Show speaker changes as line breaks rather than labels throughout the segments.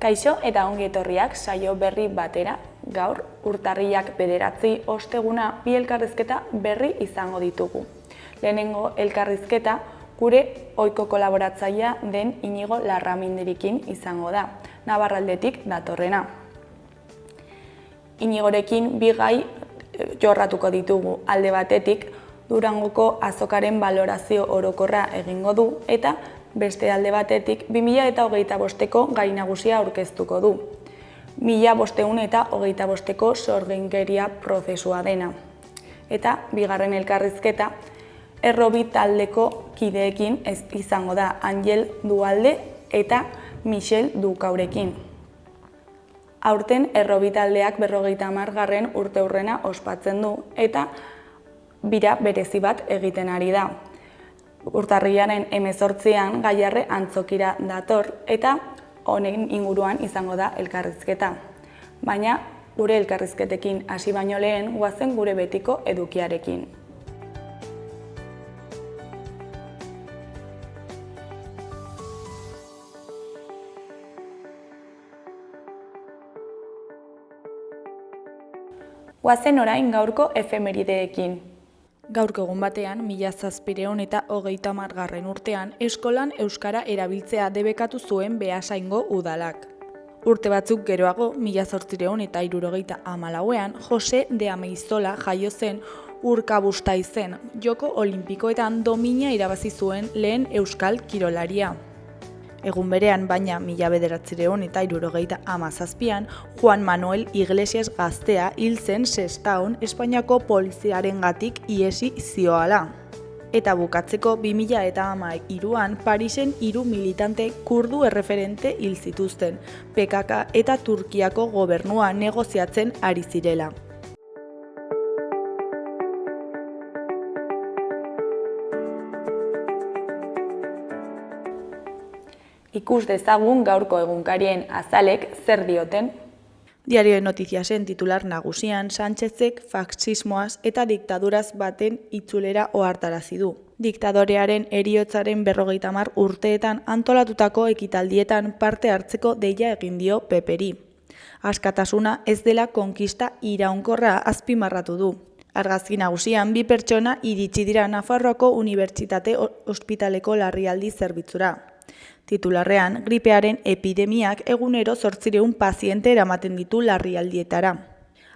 Kaixo eta ongi etorriak saio berri batera. Gaur, urtarrilak 9 osteguna bi elkarrizketa berri izango ditugu. Lehenengo elkarrizketa gure ohiko kolaboratzailea den Inigo Larramindirikin izango da, Navarraldetik datorrena. Inigorekin bi gai jorratuko ditugu. Alde batetik, Durangoko azokaren balorazio orokorra egingo du eta beste alde batetik 2025ko gai nagusia aurkeztuko du. 1525ko sorginkeria prozesua dena. Eta bigarren elkarrizketa Errobi taldeko kideekin izango da, Angel Dualde eta Michel Dukaurekin. Aurten Errobi taldeak 50. urteurrena ospatzen du eta bira berezi bat egiten ari da. Urtarrilaren 18an Gaiarre antzokira dator eta honen inguruan izango da elkarrizketa. Baina gure elkarrizketekin hasi baino lehen goazen gure betiko edukiarekin. Goazen orain gaurko efemerideekin. Gaurko egun batean, 1730 urtean, eskolan euskara erabiltzea debekatu zuen Beasaingo udalak. Urte batzuk geroago, 1874ean, Jose de Ameizola jaio zen Urkabustaizen Joko Olinpikoetan domina irabazi zuen lehen euskal kirolaria. Egun berean, baina 1977an, Juan Manuel Iglesias gaztea hil zen Sestaon Espainiako poliziarengatik ihesi zioala. Eta bukatzeko 2013an Parisen 3 militante kurdu erreferente hil zituzten, PKK eta Turkiako gobernua negoziatzen ari zirela. Ikus dezagun gaurko egunkarien azalek zer dioten. Diario de Noticiasen titular nagusian Sánchezek faxismoaz eta diktaduraz baten itzulera ohartarazi du. Diktadorearen heriotzaren 50 urteetan antolatutako ekitaldietan parte hartzeko deia egin dio PPri. Askatasuna ez dela konkista iraunkorra azpimarratu du. Argazki nagusian 2 pertsona iritsi dira Nafarroako Unibertsitate Ospitaleko larrialdi zerbitzura. Titularrean, gripearen epidemiak egunero 800 paziente eramaten ditu larrialdietara.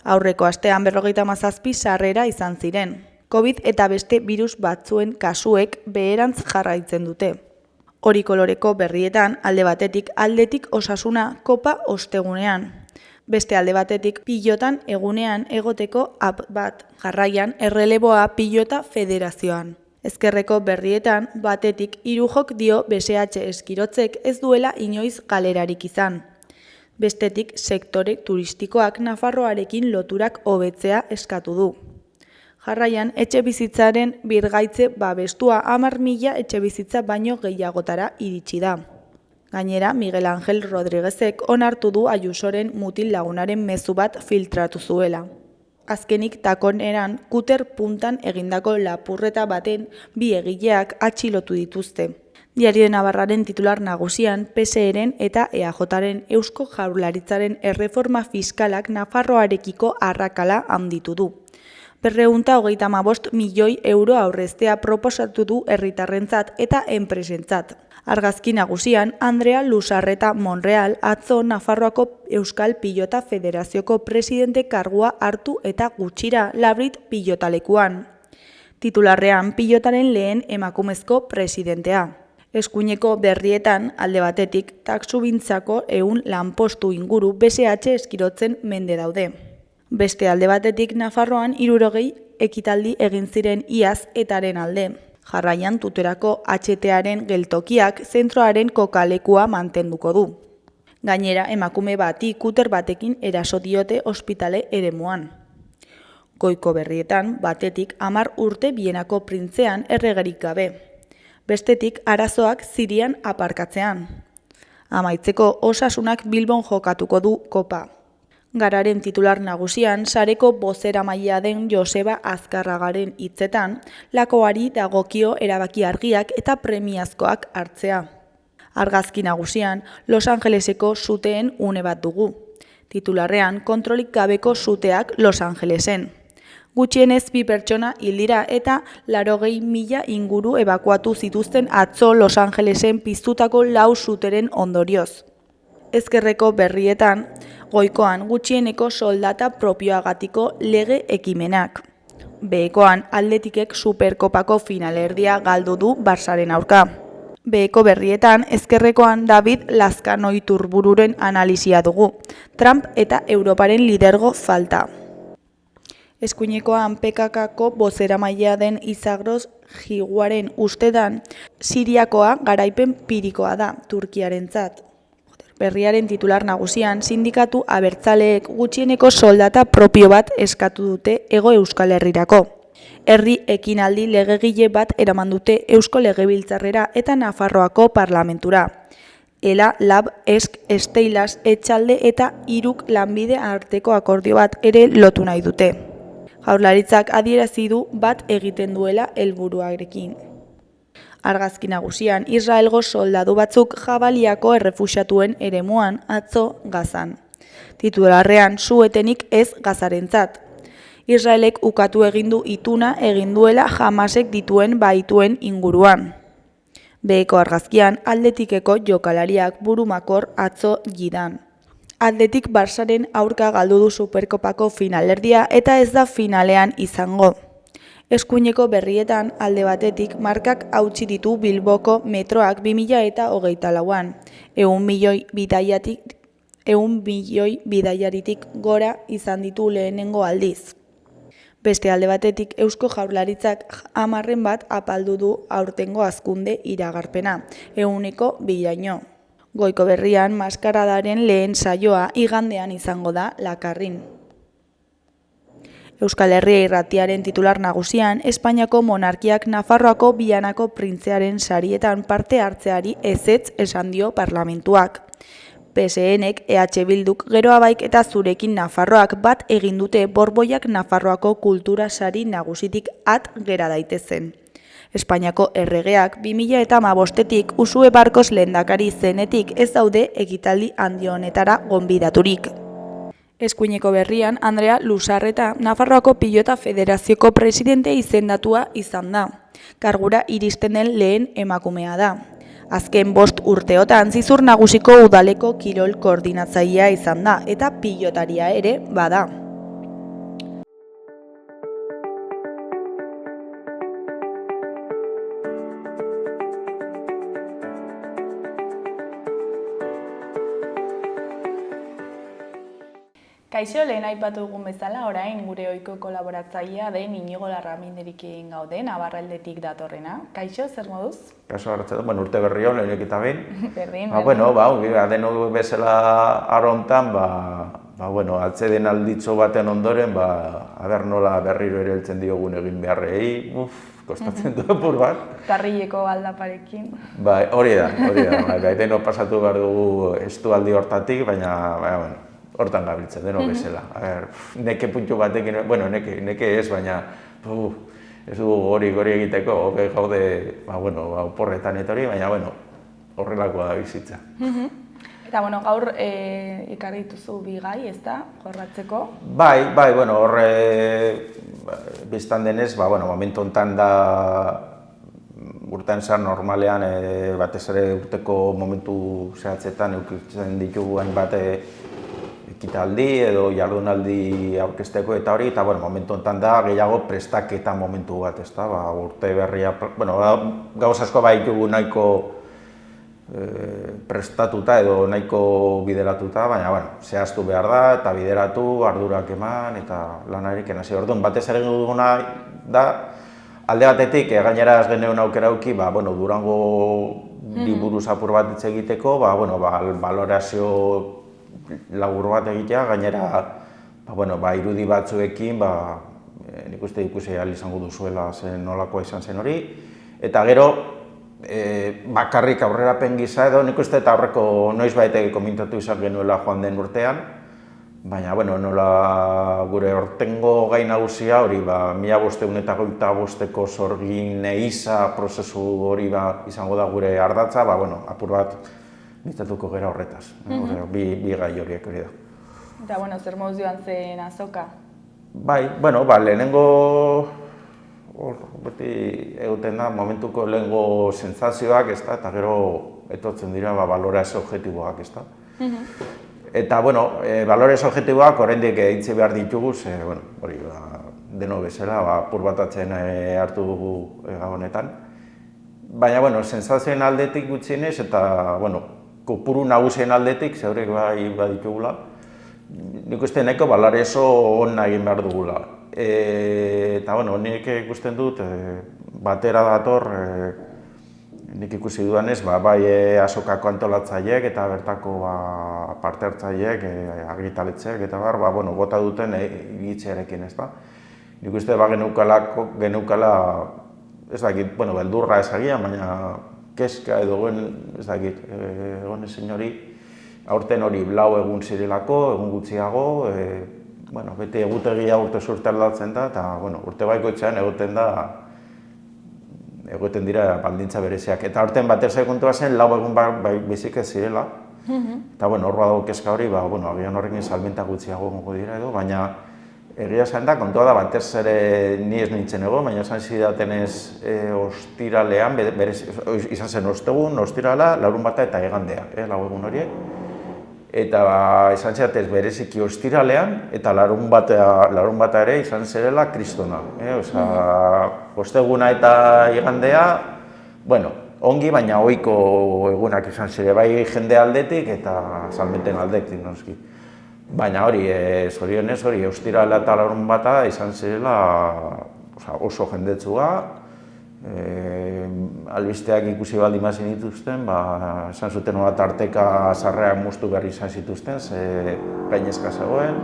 Aurreko astean 57 sarrera izan ziren. COVID eta beste virus batzuen kasuek beherantz jarraitzen dute. Hori koloreko berrietan, alde batetik osasuna kopa ostegunean. Beste alde batetik pilotan egunean egoteko app bat, jarraian erreleboa pilota federazioan. Ezkerreko berrietan, batetik Irujok dio BSH Eskirotzek ez duela inoiz galerarik izan. Bestetik, sektore turistikoak Nafarroarekin loturak hobetzea eskatu du. Jarraian, etxebizitzaren birgaitze babestua 10.000 etxebizitza baino gehiagotara iritsi da. Gainera, Miguel Ángel Rodríguezek onartu du Ayusoren mutil lagunaren mezu bat filtratu zuela. Azkenik takoneran kuter puntan egindako lapurreta baten 2 egileak atxilotu dituzte. Diario de Navarraren titular nagusian PSEren eta EAJren Eusko Jaurlaritzaren erreforma fiskalak Nafarroarekiko arrakala handitu du. 235 milioi euro aurreztea proposatu du herritarrentzat eta enpresentzat. Argazki nagusian, Andrea Lusarreta Monreal atzo Nafarroako Euskal Pilota Federazioko presidente kargua hartu eta gutxira Labrit pilotalekuan. Titularrean pilotaren lehen emakumezko presidentea. Eskuineko berrietan, alde batetik, taxubintzako 100 lanpostu inguru BSH Eskirotzen mende daude. Beste alde batetik, Nafarroan 60 ekitaldi egin ziren iaz etaren alde. Jarraian tuterako HTaren geltokiak zentroaren kokalekua mantenduko du. Gainera, emakume bati kuter batekin eraso diote ospitale eremuan. Goiko berrietan, batetik 10 urte Bienako printzean erregerik gabe. Bestetik, arazoak Zirian aparkatzean. Amaitzeko, Osasunak Bilbon jokatuko du kopa. Gararen titular nagusian, sareko bozeramailea den Joseba Azkarragaren hitzetan, lakoari dagokio erabaki argiak eta premiazkoak hartzea. Argazki nagusian, Los Angeleseko suteen une bat dugu. Titularrean, kontrolik gabeko suteak Los Angelesen. Gutxienez 2 pertsona hil dira eta 80.000 inguru ebakuatu zituzten atzo Los Angelesen piztutako 4 suteren ondorioz. Ezkerreko berrietan, goikoan gutxieneko soldata propioagatiko lege ekimenak. Behekoan Atletikek Superkopako finalerdia galdu du Barsaren aurka. Beheko berrietan, ezkerrekoan David Lazkano Iturbururen analisia dugu. Trump eta Europaren lidergo falta. Eskuinekoan PKKko bozeramailea den Izagros Jiguaren ustetan, Siriakoa garaipen pirikoa da Turkiarentzat. Berriaren titular nagusian, sindikatu abertzaleek gutxieneko soldata propio bat eskatu dute Hego Euskal Herrirako. Herri ekinaldi legegile bat eraman dute Eusko Legebiltzarrera eta Nafarroako parlamentura. Ela, Lab, Esk, Esteilas, Etxalde eta Iruk lanbide arteko akordio bat ere lotu nahi dute. Jaurlaritzak adierazi du bat egiten duela helburuarekin. Argazki nagusian, Israelgo soldadu batzuk Jabaliako errefuxiatuen eremuan atzo Gazan. Titularrean, su-etenik ez Gazarentzat. Israelek ukatu egin du ituna egin duela Hamasek dituen baituen inguruan. Beheko argazkian, Atletikeko jokalariak burumakor atzo gidan. Atletik Barsaren aurka galdu du Superkopako finalerdia eta ez da finalean izango. Eskuineko berrietan alde batetik markak hautsi ditu Bilboko metroak 2024an, 100 milioi bidaiaritik gora izan ditu lehenengo aldiz. Beste alde batetik Eusko Jaurlaritzak 10 bat apaldu du aurtengo hazkunde iragarpena, 100.000. Goiko berrian maskaradaren lehen saioa igandean izango da Lakarrin. Euskal Herria Irratiaren titular nagusian, Espainiako monarkiak Nafarroako Bianako printzearen sarietan parte hartzeari ezetz esan dio parlamentuak. PSNek, EH Bilduk, Geroabaik eta Zurekin Nafarroak bat egin dute Borboiak Nafarroako kultura sari nagusitik at gera daitezen. Espainiako erregeak 2015etik Uxue Barkos lehendakari zenetik ez daude ekitaldi handi honetara gonbidaturik. Eskuineko berrian, Andrea Lusarreta, Nafarroako Pilota Federazioko presidente izendatua izan da. Kargura iristen den lehen emakumea da. Azken 5 urteotan Zizur Nagusiko udaleko kirol koordinatzailea izan da eta pilotaria ere bada. Kaixo, lehen aipatu dugun bezala, orain gure ohiko kolaboratzailea den Inigo Larraminderekin gaude, Navarraldetik datorrena. Kaixo, zer moduz?
Kaixo, arratsaldeon, urte berri on, lehenik eta behin.
Berdin.
Denok bezala arontan, atzeden alditxo baten ondoren, nola berriro ere heltzen diogun egin beharrei, kostatzen du apur bat.
Karrileko aldaparekin.
Hori da, denok pasatu behar dugu estualdi hortatik, baina, hortan gabiltzen, denok bezala. Neke puntu batekin, neke ez, baina ez du hori egiteko, hobe gaude, oporretan eta hori, baina, horrelakoa da bizitza.
Eta, gaur ekarri dituzu bi gai, ez da, jorratzeko?
Horre biztan denez, momentu honetan da urtean zehar normalean, batez ere urteko momentu zehatzetan eukitzen ditugu hainbat ekitaldi edo jardunaldi aurkezteko eta hori, eta momentu honetan da gehiago prestaketa momentu bat, ez da, urte berria, gauz asko baitugu nahiko prestatuta edo nahiko bideratuta, baina, zehaztu behar da, eta bideratu, ardurak eman, eta lanarik enasi. Orduan, batez ere duguna da, alde batetik, gainera ez genuen aukera auki, Durango liburuz apur bat hitz egiteko, balorazio labur bat egitea, gainera irudi batzuekin, nik uste ikusi ahal izango duzuela nolakoa izan zen hori, eta gero bakarrik aurrerapen gisa edo nik uste eta aurreko noizbait komintatu izan genuela joan den urtean, Baina, bueno, nola gure hortengo gai nagusia hori, 1525ko sorgin eiza prozesu hori izango da gure ardatza, bueno, apur bat mintzatuko gera horretaz. Bi gai horiek hori da.
Eta, bueno, zer moduz joan zen azoka?
Bai, bueno, lehenengo beti egoten da momentuko lehenengo sentsazioak, ezta, eta gero etortzen dira balorazio objektiboak, ezta. Eta, bueno, balorez objektiboak oraindik eitzi behar ditugu, bueno, hori, deno bezala, apur bat atzen hartu dugu honetan. Baina, bueno, sentsazioen aldetik gutxienez, eta, bueno, kopuru nagusien aldetik, zeurek bai baditugula, nik uste nahiko balorezo hona egin behar dugula. Eta, bueno, nik ikusten dut, batera dator, nik ikusi dudanez, bai azokako antolatzaileek eta bertako parte hartzaileek, argitaletxeek eta bueno, bota duten iritziarekin, ezta. Nik uste geneukala, ez dakit, bueno, beldurra ezagian, baina kezka edo ez dakit, egon ezin hori, aurten hori lau egun zirelako, egun gutxiago, bueno, beti egutegia urte urte aldatzen da, eta, bueno, urte baikoitzean egoten dira baldintza bereziak. Eta aurten batez kontua zen, lau egun bizik ez zirela. Eta, bueno, hor badago kezka hori, bueno, agian horrekin salmenta gutxiago gongo dira edo, baina egia esan da, kontua da, batez ere ni ez nintzen ego, baina esan zidatenez ostiralean, izan zen ostegun, ostirala, larunbata eta igandea, lau egun horiek. Eta izan zidatez bereziki ostiralean, eta larunbata ere izan zerela kristona. Osteguna eta igandea, bueno, ongi, baina ohiko egunak izan zire, bai jende aldetik eta salmenten aldetik, noski. Baina hori, zorionez hori, ostirala eta larunbata izan zirela oso jendetsua, albisteak ikusi baldin bazin dituzten, esan zuten hori tarteka sarreak moztu behar izan zituzten, ze gainezka zegoen.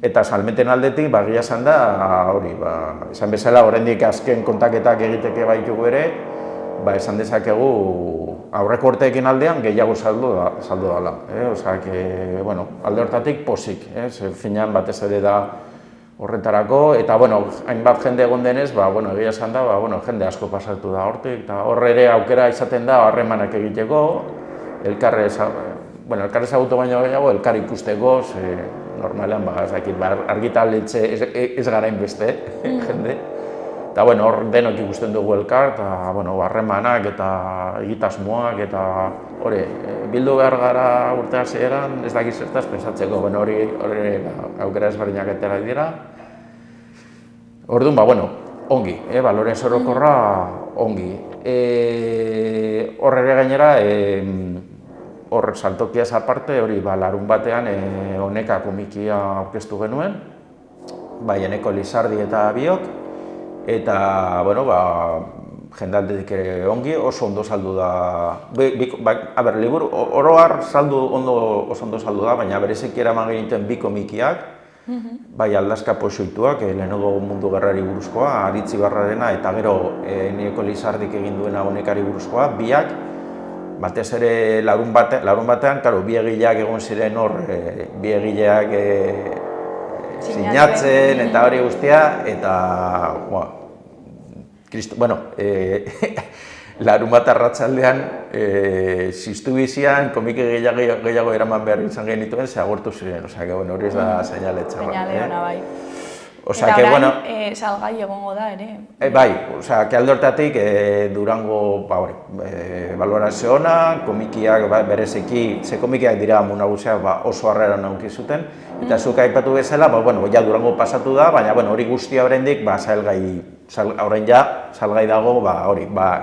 Eta salmenten aldetik, egia esan da, hori, esan bezala, oraindik azken kontaketak egiteke baitugu ere, esan dezakegu aurreko urteekin aldean gehiago saldo dela. Bueno, alde hortatik pozik, finean batez ere da horretarako, eta, bueno, hainbat jende egon denez, egia esan da, jende asko pasatu da hortik, eta horre ere aukera izaten da harremanak egiteko, elkar ezagutu baino gehiago, elkar ikusteko, normalean, argitaletxe ez garain beste, jende. Eta, hor denok ikusten dugu elkar, eta, harremanak eta egitasmoak, eta hori, bildu behar gara urte hasieran, ez dakit zertaz pensatzeko, hori aukera ezberdinak etera dira. Orduan, ongi, balorez orokorra ongi. Hor ere gainera, hor saltokiaz aparte, hori larun batean honeka komikia aurkeztu genuen, Eneko Lizardi eta biok, eta, jendaldetik ere ongi, oso ondo saldu da. Liburu, oroar oso ondo saldu da, baina bereziki eraman genituen bi komikiak, aldazka pozoituak, lehenengo mundu gerrari buruzkoa, Aritzi Barrarena, eta gero Eneko Lizardik egin duena honekari buruzkoa, biak, batez ere larun batean, bi egileak egon ziren hor, bi egileak sinatzen eta hori guztia, eta, larun bat arratsaldean, ziztu bizian, komiki gehiago eraman behar izan genituen, ze agortu ziren, hori ez da seinale txarra.
Seinale hona, bai. Eta orain salgai egongo da ere.
Bai, alde hortatik Durango balorazio ona, komikiak bereziki, ze komikiak dira nagusiak oso harrera naunki zuten, eta zuk aipatu bezala, Durango pasatu da, baina hori guztia oraindik orain salgai dago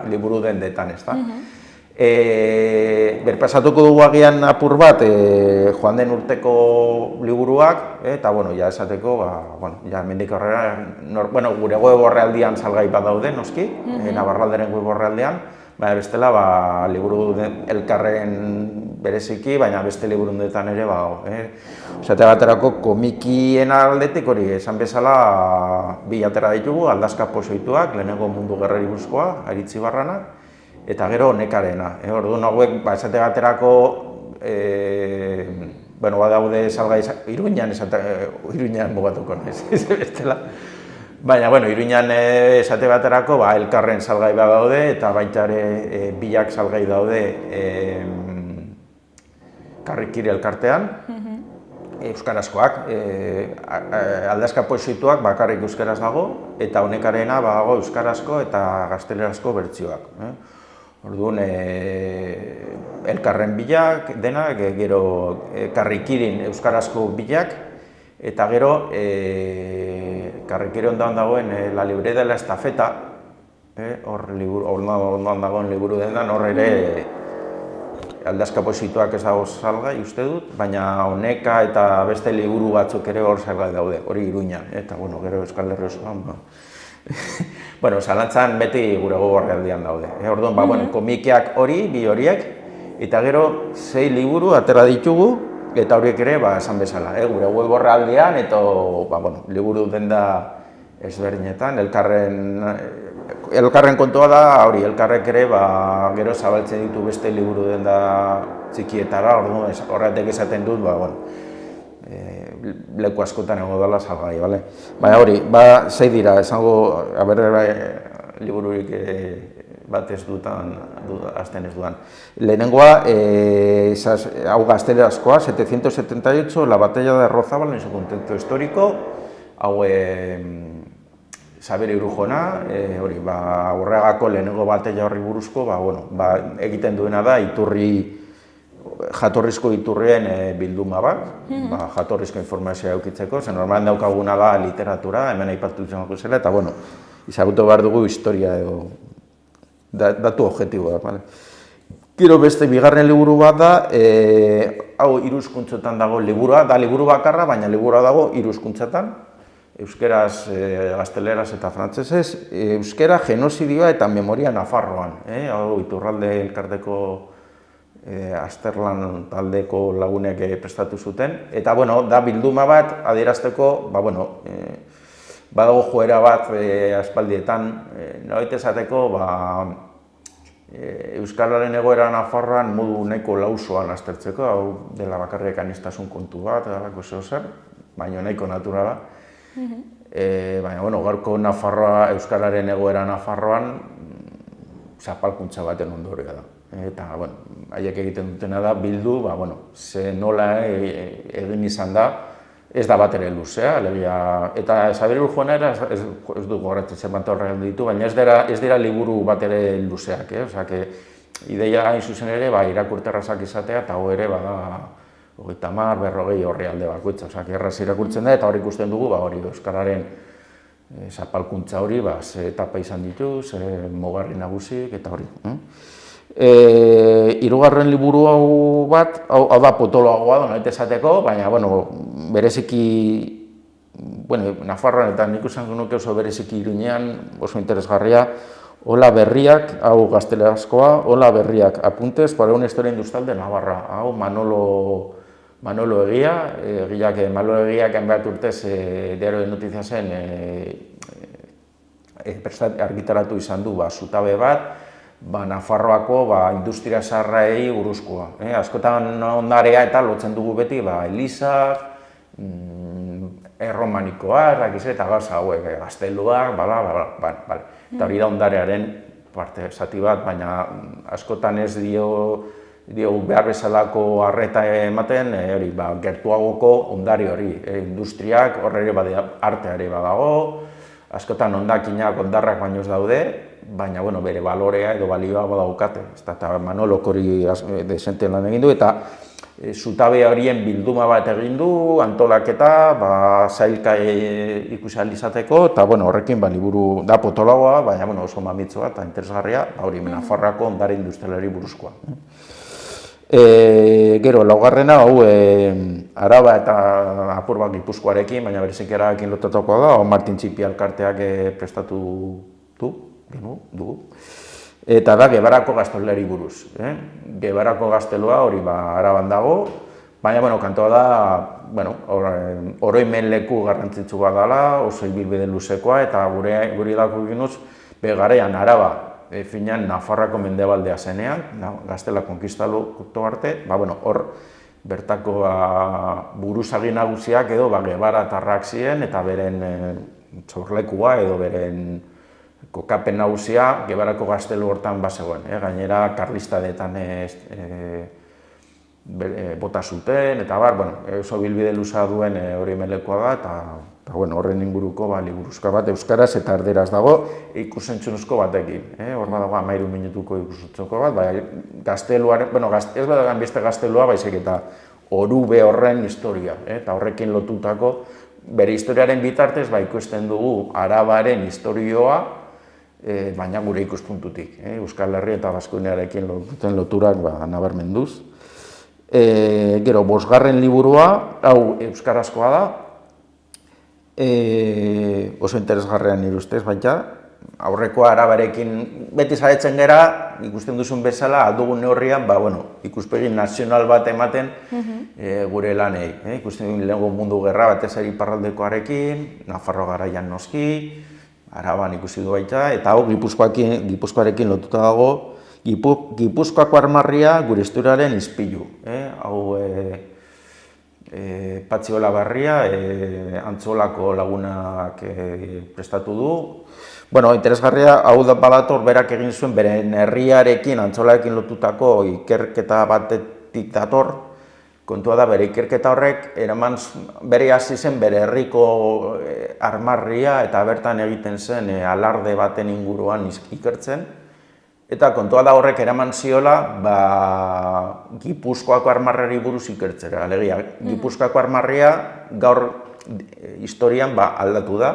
liburu dendetan, ezta. Berpasatuko dugu agian apur bat joan den urteko liburuak, eta esateko, hemendik aurrera, gure web orrialdean salgai bat daude, noski, Navarralderen web orrialdean, bestela liburu elkarren bereziki, baina beste liburundetan ere esate baterako komikien aldetik hori, esan bezala bi atera ditugu, aldazka pozoituak, lehenengo mundu gerrari buruzkoa, Aritzi Barranak, eta gero nekarena. Orduan hauek, esate baterako, bueno, badaude salgai, Iruñan mugatuko naiz, bestela. Baina, bueno, Iruñan esate baterako, elkarren salgai badaude, eta baita ere bilak salgai daude Karrikiri elkartean, euskarazkoak, aldazka poesituak bakarrik euskaraz dago, eta honekarena badago euskarazko eta gaztelerazko bertsioak. Orduan, elkarren bilak denak, gero Karrikirin euskarazko bilak, eta gero Karrikiri ondoan dagoen La Libre de la Estafeta, hor ondoan dagoen liburu denan, hor ere aldazka poesituak ez dago salgai uste dut, baina honeka eta beste liburu batzuk ere hor salgai daude, hori Iruñan, eta bueno, gero Euskal Herri osoan, bueno, zalantzan beti gure gogorraldian daude. Orduan, bueno, komikiak hori, bi horiek, eta gero 6 liburu atera ditugu, eta horiek ere, esan bezala, gure web orrialdean, eta, bueno, liburu denda ezberdinetan, elkarren kontua da, hori, elkarrek ere, gero zabaltzen ditu beste liburu denda txikietara, orduan, horretek esaten dut, bueno, leku askotan egon dela salgai, bale? Baina hori, 6 dira, esango, libururik bat ez dutan, azten ez dudan. Lehenengoa, hau gaztelerazkoa, 778, La batalla de Rozabal en su contexto histórico, hau Xabier Irujona, hori, Urregako lehenengo batalla horri buruzko, egiten duena da, jatorrizko iturrien bilduma bat, jatorrizko informazioa eukitzeko, zen normalen daukaguna da literatura, hemen aipatu izango zela, eta bueno, izagutu behar dugu historia edo datu objektiboak, bale? Gero beste bigarren liburu bat da, hau 3 hizkuntzetan dago liburua, da liburu bakarra, baina liburua dago 3 hizkuntzetan, euskeraz, gazteleraz eta frantsesez, euskera genozidioa eta memoria Nafarroan, hau Iturralde elkarteko Azterlan taldeko lagunek prestatu zuten, eta bueno, da bilduma bat adierazteko, badago joera bat aspaldietan, nolabait esateko, euskararen egoera Nafarroan modu nahiko lausoan aztertzeko, hau dela bakarrik anistasun kontu bat, zer, baina nahiko naturala. Baina, gaurko Nafarroa, euskararen egoera Nafarroan, zapalkuntza baten ondorioa da. Eta, haiek egiten dutena da, bildu, ze nola egin izan da, ez da bat ere luzea, eta Xabier Irujona ez du gogoratzen zenbat horrean ditu, baina ez dira liburu bat ere luzeak, ideia hain zuzen ere, irakurterrazak izatea, eta hau ere, 30, 40 orrialde bakoitza, erraz irakurtzen da, eta hori ikusten dugu, hori euskararen zapalkuntza hori, ze etapa izan ditu, ze mugarri nagusik, eta hori. Hirugarren liburu hau bat, hau da potoloagoa da, nolabait esateko, baina, bereziki, Nafarroan eta nik usan nuke oso bereziki Iruñean, oso interesgarria, Hola berriak, hau gaztelerazkoa, Hola berriak, apuntes para una historia industrial de Navarra, hau Manolo Egia, Manolo Egiak enbeat urtez Diario de Notiziasen argitaratu izan du zutabe bat, Nafarroako industria zaharrei buruzkoa. Askotan ondarea eta lotzen dugu beti elizak, erromanikoak, eta gauza hauek, gazteluak, eta hori da ondarearen parte zati bat, baina askotan ez dio behar bezalako arreta ematen, gertuagoko ondare hori, industriak, horre arteare badago, askotan ondakinak, ondarrak baino ez daude, baina bere balorea edo balioa badaukate. Eta Manolok hori desente lan egin du, eta zutabe horien bilduma bat egin du, antolaketa, zailka ikusi ahal izateko, eta horrekin liburu da potoloagoa, baina oso mamitzoa eta interesgarria, hori Nafarroako ondare industrialari buruzkoa. Gero, laugarrena, hau Araba eta apur bat Gipuzkoarekin, baina berezik erarekin lotatuko da, Martin Txipi elkarteak prestatu dugu. Eta da, Gebarako gazteluari buruz. Gebarako gaztelua hori Araban dago, baina, kantoa da, oroimen leku garrantzitsu bat dela, oso ibilbide luzekoa, eta guri dako ginuz, begarean Araba, finean Nafarroako mendebaldea zenean, gaztela konkistalu arte, hor bertako buruzagi nagusiak edo gebaratarrak ziren eta beren txorlekua edo beren kokapen nagusia Gebarako gaztelu hortan bazegoen. Gainera, karlistadetan bota zuten, eta oso bilbide luza duen hori melekoa da, eta horren inguruko liburuzka bat euskaraz eta erderaz dago ikusentzunuzko batekin. Hor badago 13 minutuko ikusentzunuzko bat, gazteluaren, ez badagan beste gaztelua, baizik eta Orube horren historia, eta horrekin lotutako bere historiaren bitartez ikusten dugu Arabaren historioa, baina gure ikuspuntutik. Euskal Herri eta Baskoniarekin duten loturak nabarmenduz. Gero, 5. liburua, hau euskarazkoa da, oso interesgarrian nire ustez, baita, aurreko Arabarekin beti saiatzen gera, ikusten duzun bezala, aldugun neurrian, ikuspegi nazional bat ematen gure lanei. Ikusten duen lehengo mundu gerra batez ari iparraldekoarekin, Nafarro garaian noski, Araban ikusi du baita, eta hau Gipuzkoarekin lotuta dago, Gipuzkoako armarria gure historiaren ispilu. Hau Patxiola Barria, Antzolako lagunak prestatu du. Interesgarria, hau badator berak egin zuen beren herriarekin, Antzolarekin lotutako ikerketa batetik dator. Kontua da, bere ikerketa horrek, bere hasi zen bere herriko armarria eta bertan egiten zen alarde baten inguruan ikertzen. Eta kontua da horrek eraman ziola Gipuzkoako armarrari buruz ikertzera. Alegia, Gipuzkoako armarria gaur historian aldatu da.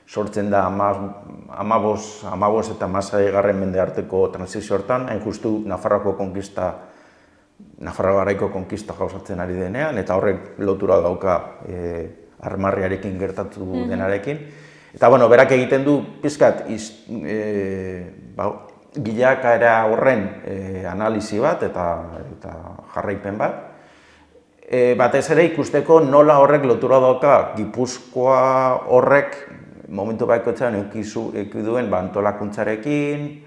Sortzen da 15 eta 16. mende arteko transizio hortan, hain justu Nafarroako konkista, Nafarro garaiko konkista gauzatzen ari denean, eta horrek lotura dauka armarriarekin gertatu denarekin. Eta, berak egiten du pizkat bilakaera horren analizi bat eta jarraipen bat. Batez ere ikusteko nola horrek lotura dauka Gipuzkoa horrek momentu bakoitzean eduki duen antolakuntzarekin,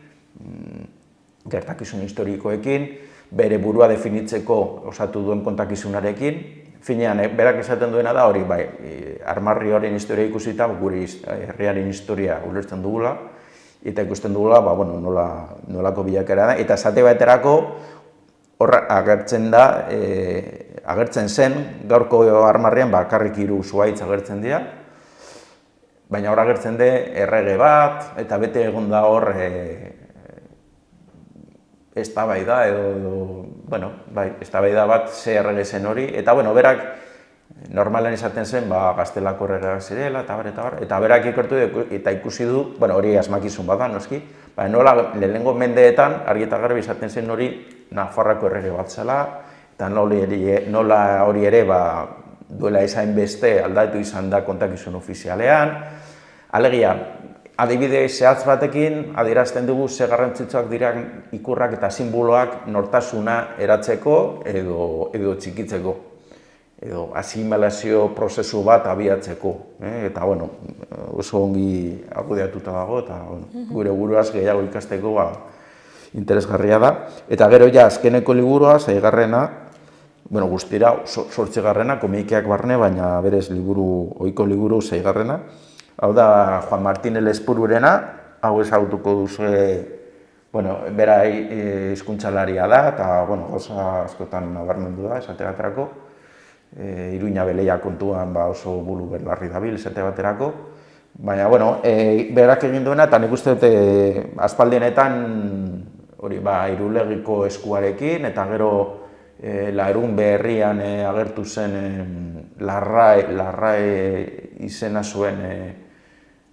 gertakizun historikoekin, bere burua definitzeko osatu duen kontakizunarekin. Finean, berak esaten duena da hori, armarri horien historia ikusita, gure herriaren historia ulertzen dugula, eta ikusten dugula, nolako bilakera da, eta esate baterako agertzen zen, gaurko armarrian bakarrik 3 zuhaitz agertzen dira, baina hor agertzen de errege bat, eta bete egon da hor eztabaida edo, eztabaida bat ze errege zen hori, eta berak normalan izaten zen gaztelako erregeak zirela, eta berak ikertu eta ikusi du, hori asmakizun bada, noski, nola lehenengo mendeetan argi eta garbi izaten zen hori Nafarroako errege bat zela, eta nola hori ere duela ezain beste aldatu izan da kontakizun ofizialean. Alegia, adibide zehatz batekin adierazten dugu ze garrantzitsuak diren ikurrak eta sinboloak nortasuna eratzeko edo txikitzeko, edo asimilazio prozesu bat abiatzeko. Eta, oso ongi argudiatuta dago, eta gure buruaz gehiago ikasteko interesgarria da. Eta gero azkeneko liburua, 6. Guztira 8. komikeak barne, baina berez ohiko liburu 6. Hau da Juan Martín Elezpururena, hau ezagutuko duzue, bera hizkuntzalaria da, eta gauza askotan nabarmendu da, esate baterako. Iruña Beleia kontuan oso buru belarri dabil, esate baterako. Baina, berak egin duena, eta nik uste dute aspaldienetan Irulegiko eskuarekin, eta gero Larun Berrian agertu zen Larrae izena zuen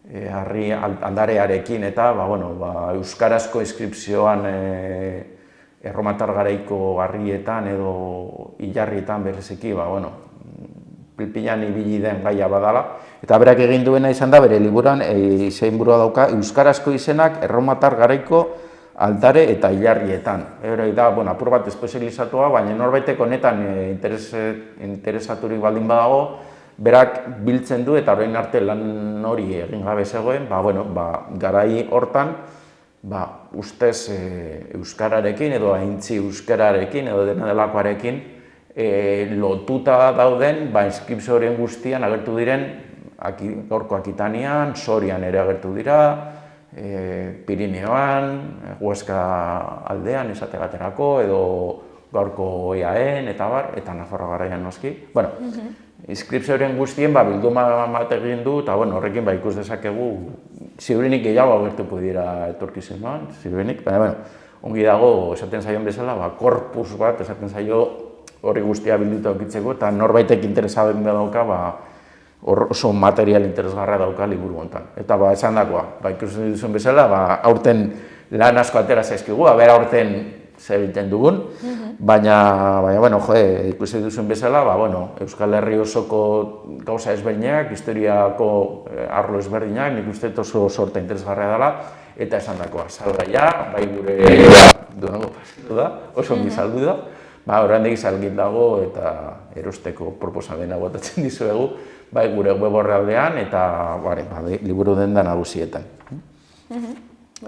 aldarearekin, eta euskarazko inskripzioan erromatar garaiko harrietan edo hilarrietan bereziki, pilpilan ibili den gaia badala. Eta berak egin duena izan da, bere liburan izenburua dauka, euskarazko izenak erromatar garaiko aldare eta hilarrietan. Hori da, apur bat espezializatua, baina norbaitek honetan interesaturik baldin badago, berak biltzen du eta orain arte lan hori egin gabe zegoen, garai hortan, ustez euskararekin edo aintzi euskararekin edo dena delakoarekin lotuta dauden, inskripzio horien guztian agertu diren, gaurko Akitanian, Sorian ere agertu dira, Pirineoan, Huesca aldean esate baterako, edo gaurko Eaen, eta bar, eta Nafarroa Garaian noski. Bueno, inskripzio horien guztien bilduma bat egin du, eta horrekin ikus dezakegu, ziurrenik gehiago agertuko dira etorkizunean, ziurrenik, baina, ongi dago, esaten zaion bezala, korpus bat, esaten zaio hori guztia bilduta aukitzeko, eta norbaitek interesatzen dauka, oso material interesgarra dauka liburu hontan. Eta esan dakoa, ikusten duzun bezala, aurten lan asko atera zaizkigu, aurten zer egiten dugun, baina, ikusten duzun bezala, Euskal Herri osoko gauza ezberdinak, historiako arlo ezberdinak, nik uste oso sorta interesgarria dela, eta esan dakoa, salgaia, gure duango pasitu da, oso ongi saldu da, oraindik salgit dago eta erosteko proposamena botatzen dizuegu, gure web orrialdean eta liburu denda nagusietan.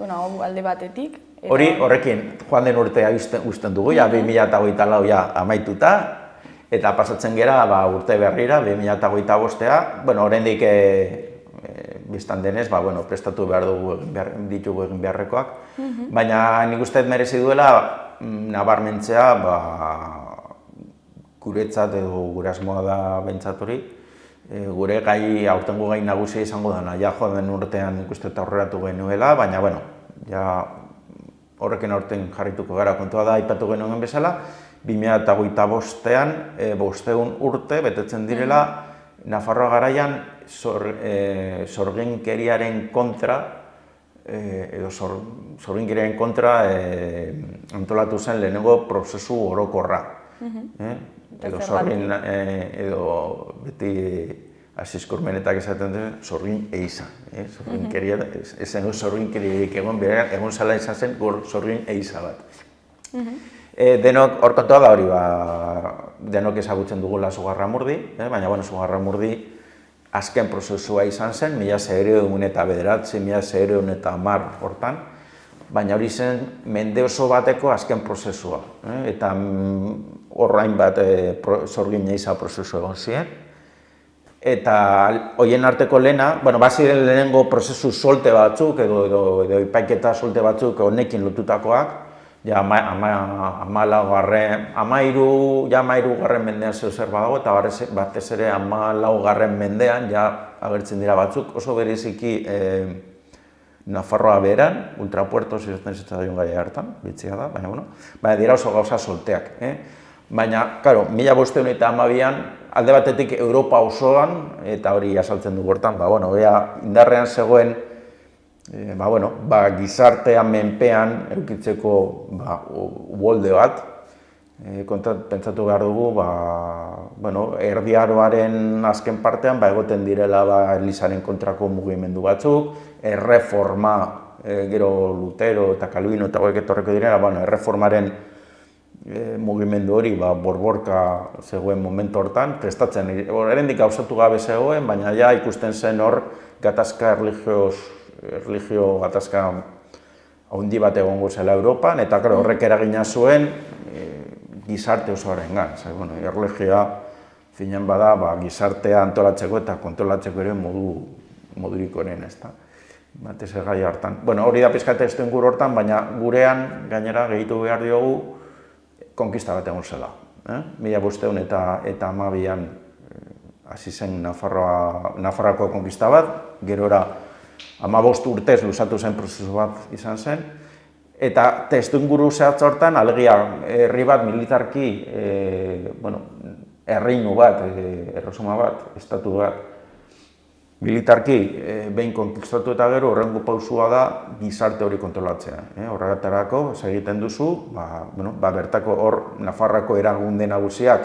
Alde batetik.
Horrekin, joan den urtea usten dugu, 2024 amaituta, eta pasatzen gera urte berrira, 2025-a, oraindik biztan denez, prestatu behar dugu ditugu egin beharrekoak, baina nik uste merezi duela nabarmentzea guretzat edo gure asmoa da behintzat hori, gure gai, aurtengo gai nagusia izango dena, joan den urtean nik uste eta aurreratu genuela, baina horrekin aurten jarrituko gara kontua da, aipatu genuen bezala, 2025-ean 500 urte betetzen direla Nafarroa Garaian sorginkeriaren kontra, edo sorginkeriaren kontra antolatu zen lehenengo prozesu orokorra. Edo beti Asiz Kurmenetak esaten duen sorgin eiza. Sorginkeriarik egon zela izan zen sorgin eiza bat. Denok hor kontua da hori, denok ezagutzen dugula Zugarramurdi, baina Zugarramurdi azken prozesua izan zen, 1909 eta 1910 hortan, baina hori zen mende oso bateko azken prozesua, eta horrain bat sorgin eiza prozesu egon ziren. Eta horien arteko lehena, baziren lehenengo prozesu solte batzuk, edo ipaiketa solte batzuk honekin lotutakoak, amairugarren mendean zer badago, eta batez ere 14garren mendean agertzen dira batzuk, oso bereziki Nafarroa beheran, ultrapuertos izaten zitzaion gaia hartan, bitzia da, baina dira oso gauza solteak. Baina, 1512an, alde batetik Europa osoan, eta hori asaltzen du hortan, indarrean zegoen gizartean menpean eukitzeko uholde bat, pentsatu behar dugu, Erdi Aroaren azken partean egoten direla Elizaren kontrako mugimendu batzuk, erreforma, gero Lutero eta Calvino eta horiek etorreko direla, erreformaren mugimendu hori borborka zegoen momentu hortan, prestatzen, herendik gauzatu gabe zegoen, baina ikusten zen hor gatazka erlijio gatazka handi bat egongo zela Europan, eta horrek eragina zuen gizarte osoarengan. Erlijioa finen bada gizartea antolatzeko eta kontrolatzeko ere modurik honen, ezta. Batez gai hartan. Hori da pizkate ez duen hortan, baina gurean gainera gehitu behar diogu konkista bat egon zela. 1512an hasi zen Nafarroako konkista bat, gerora 15 urtez luzatu zen prozesu bat izan zen, eta testuinguru zehatz hortan, alegia herri bat militarki, erreinu bat, erresuma bat, estatu bat, militarki behin konkistatu eta gero horrengo pausua da gizarte hori kontrolatzea. Horregatarako, egiten duzu, bertako hor Nafarroako eragunde nagusiak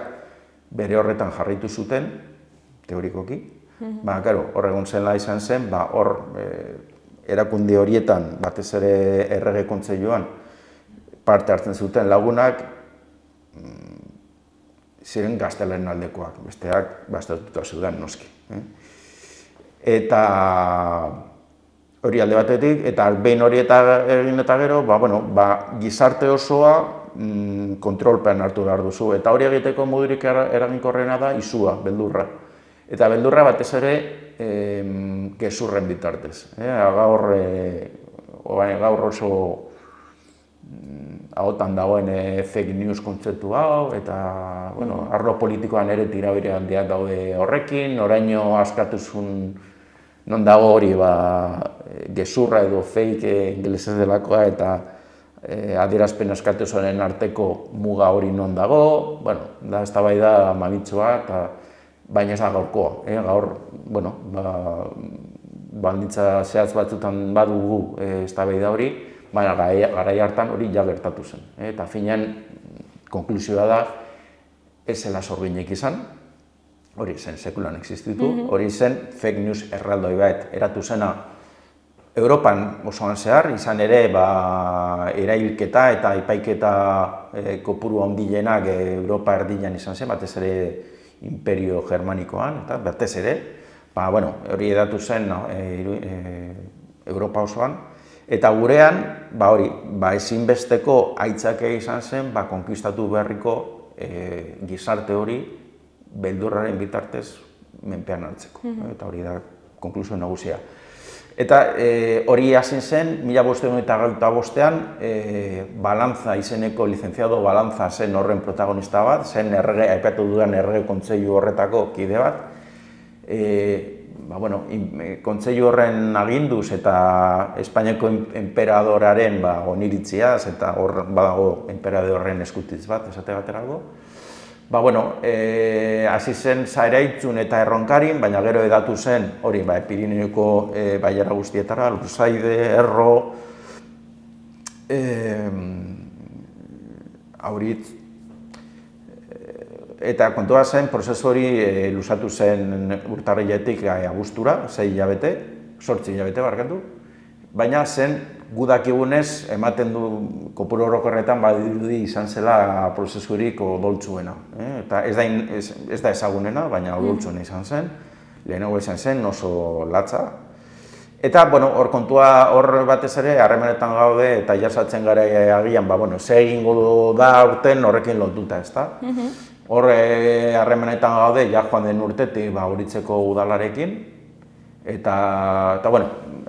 bere horretan jarraitu zuten, teorikoki. Hor egon zela izan zen, hor erakunde horietan, batez ere errege kontseiluan, parte hartzen zuten lagunak, ziren gaztelaren aldekoak, besteak estatutua zeuden noski. Eta hori alde batetik, eta behin hori egin eta gero, gizarte osoa kontrolpean hartu behar duzu. Eta hori egiteko modurik eraginkorrena da izua, beldurra. Eta beldurra batez ere gezurren bitartez. Gaur oso ahotan dagoen fake news kontzeptu hau, eta arlo politikoan ere tirabire handiak daude horrekin, oraino askatuzun non dago hori gezurra edo fake ingelesez delakoa, eta adierazpen askatuzaren arteko muga hori non dago, da eztabaida mamitsua, baina ez da gaurkoa. Gaur, baldintza zehatz batzutan badugu eztabaida hori, baina garai hartan hori ja gertatu zen. Eta finean, konklusioa da, ez zela sorginek izan, hori zen sekulan existitu, hori zen fake news erraldoi bat eratu zena Europan osoan zehar, izan ere erailketa eta epaiketa kopuru handienak Europa erdian izan zen, batez ere Imperio Germanikoan, eta batez ere, hori edatu zen Europa osoan, eta gurean, ezinbesteko aitzakea izan zen, konkistatu beharriko gizarte hori beldurraren bitartez menpean hartzeko, eta hori da konklusio nagusia. Eta hori hasi zen, 1525an, Balantza izeneko lizenziado Balantza zen horren protagonista bat, zen aipatu dudan errege kontseilu horretako kide bat. Kontseilu horren aginduz eta Espainiako enperadoraren oniritziaz, eta hor badago enperadorren eskutitz bat, esate baterako. Hasi zen Zaeraitzun eta Erronkarin, baina gero edatu zen, hori, Pirineoko bailara guztietara, Lursaide, Erro, Auritz, eta kontua zen, prozesu hori luzatu zen urtarriletik abuztura, 6 hilabete, 8 hilabete barkatu, baina zen gudakigunez ematen du kopuru orokorretan badirudi izan zela prozesurik odoltsuena. Eta ez da ezagunena, baina odoltsuena izan zen, lehenago izan zen oso latza. Eta, hor kontua, hor batez ere, harremanetan gaude eta jasatzen gara agian, ze egingo da aurten horrekin lotuta, ezta? Hor harremanetan gaude, ja joan den urtetik Uritzeko udalarekin, eta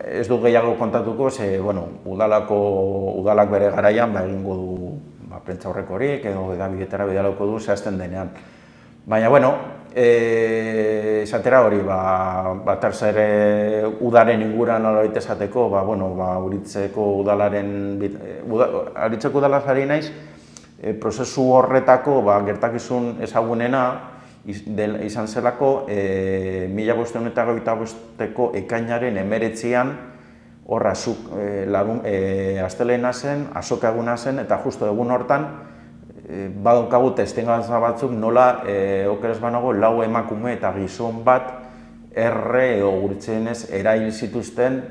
ez du gehiago kontatuko, ze udalak bere garaian egingo du prentza horrekorik, edo edabidetara bidalako du zehazten denean. Baina, esatera hori, terza ere udaren inguran alabite esateko, Uritzeko udalari naiz, prozesu horretako gertakizun ezagunena izan zelako 1525ko ekainaren 19an horra astelehena zen, azoka eguna zen, eta justo egun hortan badaukagu testigantza batzuk nola okeres banago 4 emakume eta gizon bat erre edo gurtzenez erail zituzten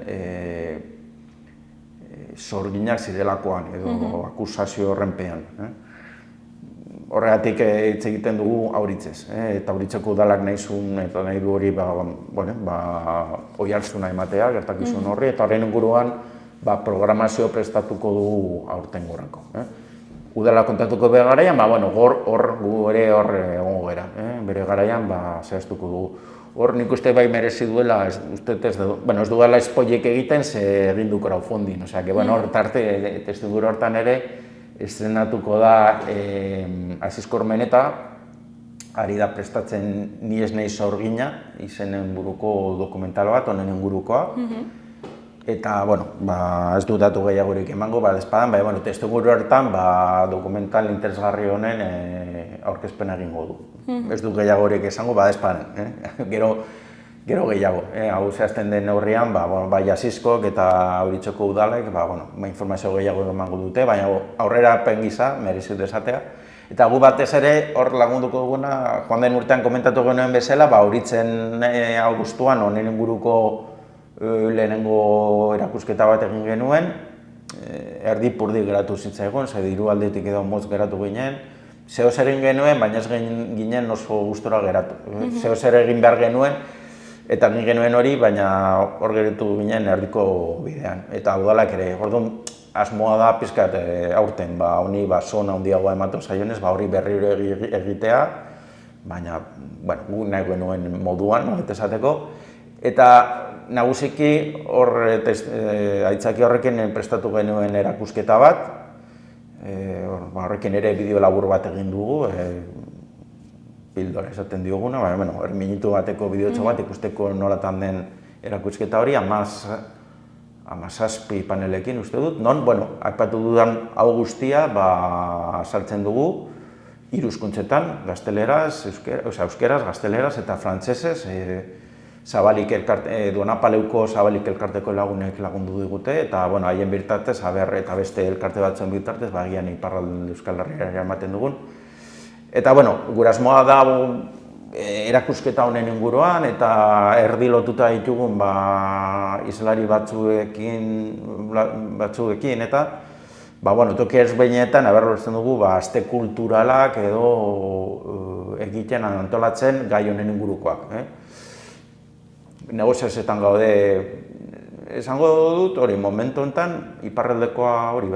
sorginak zirelakoan edo akusazio horrenpean. Horregatik hitz egiten dugu Auritzez, eta Auritzeko udalak nahi du hori oihartzuna ematea, gertakizun horri, eta horren inguruan programazio prestatuko dugu aurtengorako. Udala kontatuko bere garaian, hor gu ere hor egongo gera, bere garaian zehaztuko dugu. Hor nik uste merezi duela, ez duela espoiek egiten, ze egin du crowdfunding, hor tarte testuinguru hortan ere, estrenatuko da Aziz Kormeneta, ari da prestatzen Ni ez naiz sorgina, izenen buruko dokumental bat, honen ingurukoa. Eta, ez du datu gehiagorik emango, despadan, testuinguru hortan dokumental interesgarri honen aurkezpena egingo du. Ez du gehiagorik esango, despadan. Gero gehiago, hau zehazten den neurrian, bai Azizkok eta Auritzeko udalek, informazio gehiago emango dute, baina aurrera gisa merezi dut esatea. Eta gu batez ere, hor lagunduko duguna, joan den urtean komentatu genuen bezala, Auritzen abuztuan honen inguruko lehenengo erakusketa bat egin genuen, erdi-purdi geratu zitzaigun, ze diru aldetik edo motz geratu ginen, zeo zer egin genuen, baina ez ginen oso gustora geratu. Zeo zer egin behar genuen, eta egin genuen hori, baina hor geratu ginen erdiko bidean. Eta udalak ere, orduan, asmoa da pizkat aurten, honi zona handiagoa ematen zaionez, hori berriro egitea, baina, bueno, gu nahi genuen moduan, esateko, eta nagusiki aitzaki horrekin prestatu genuen erakusketa bat, horrekin ere bideo labur bat egin dugu, pildora esaten dioguna, baina, minutu bateko bideotxo bat ikusteko nolatan den erakusketa hori, 17 panelekin uste dut, non, aipatu dudan hau guztia, saltzen dugu, 3 hizkuntzetan, gazteleraz, euskeraz, gazteleraz eta frantsesez, Donapaleuko Zabalik elkarteko lagunek lagundu digute, eta haien bitartez, eta beste elkarte batzuen bitartez, agian iparralde Euskal Herriara ematen dugun. Eta, gure asmoa da erakusketa honen inguruan, eta erdi lotuta ditugun islari batzuekin, eta toki ezberdinetan lortzen dugu aste kulturalak edo egiten antolatzen gai honen ingurukoak. Negoziazioetan gaude, esango dut, hori, momentu honetan, iparraldekoa hori,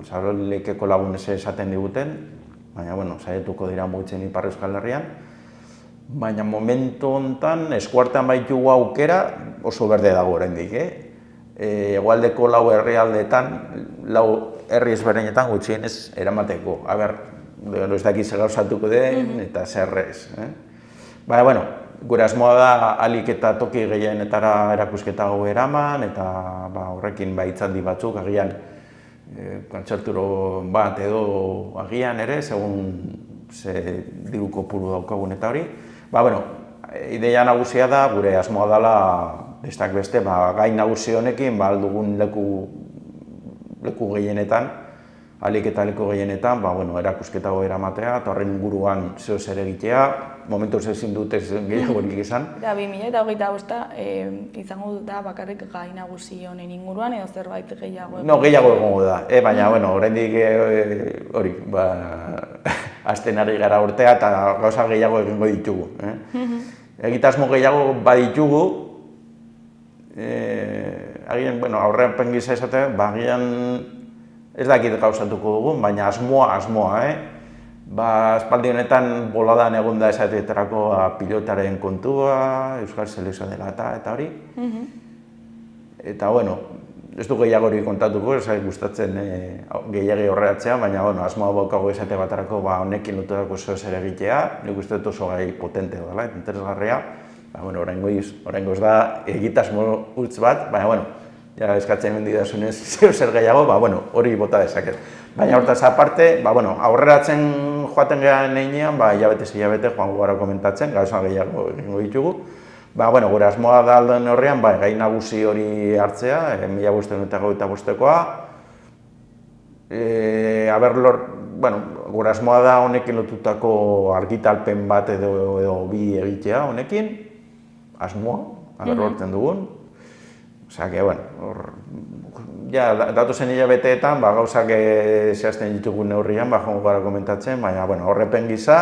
Zabalikeko lagunez esaten diguten, baina, saietuko dira mugitzen Ipar Euskal Herrian, baina momentu honetan, eskuartean baitugu aukera oso berde dago oraindik, Hegoaldeko 4 herrialdeetan, 4 herri ezberdinetan gutxienez eramateko. Ez dakit zer gauzatuko den eta zer ez. Baina, gure asmoa da ahalik eta toki gehienetara erakusketa hau eraman, eta horrekin hitzaldi batzuk, agian kontzerturo bat edo agian ere, segun ze diru kopuru daukagun eta hori. Ideia nagusia da, gure asmoa dela, besteak beste, gai nagusi honekin, aldugun leku gehienetan, ahalik eta leku gehienetan, erakusketa hau eramatea, eta horren inguruan zeo zer egitea, momentuz ezin dut ez gehiagorik izan.
Eta 2025 izango dut da bakarrik gai nagusi honen inguruan edo zerbait gehiago?
No, gehiago egongo da, baina, oraindik hori, hasten ari gara urtea eta gauza gehiago egingo ditugu. Egitasmo gehiago baditugu, agian, aurrepen gisa esatea, agian ez dakit gauzatuko dugun, baina asmoa, Aspaldi honetan boladan egon da esateetarako pilotaren kontua, Euskal Selekzioa dela eta hori. Eta, ez du gehiagorik kontatuko, ez gustatzen gehiagi horreatzea, baina, asmoa baukago esate batarako honekin lotutako zer egitea, nik uste dut oso gai potente dela, interesgarria. Oraingoz da egitasmo utz bat, baina, eskatzen mendidazunez zer gehiago, hori bota dezaket. Baina hortaz aparte, aurreratzen joaten gehan einean, hilabete joango gara komentatzen, gauza gehiago egingo ditugu. Gure asmoa da alden horrean, gai nagusi hori hartzea, 1525koa. Gure asmoa da honekin lotutako argitalpen bat edo bi egitea honekin, asmoa, lortzen dugun. Datozen hilabeteetan, gauzak zehazten ditugun neurrian, joango gara komentatzen, baina horrepen gisa,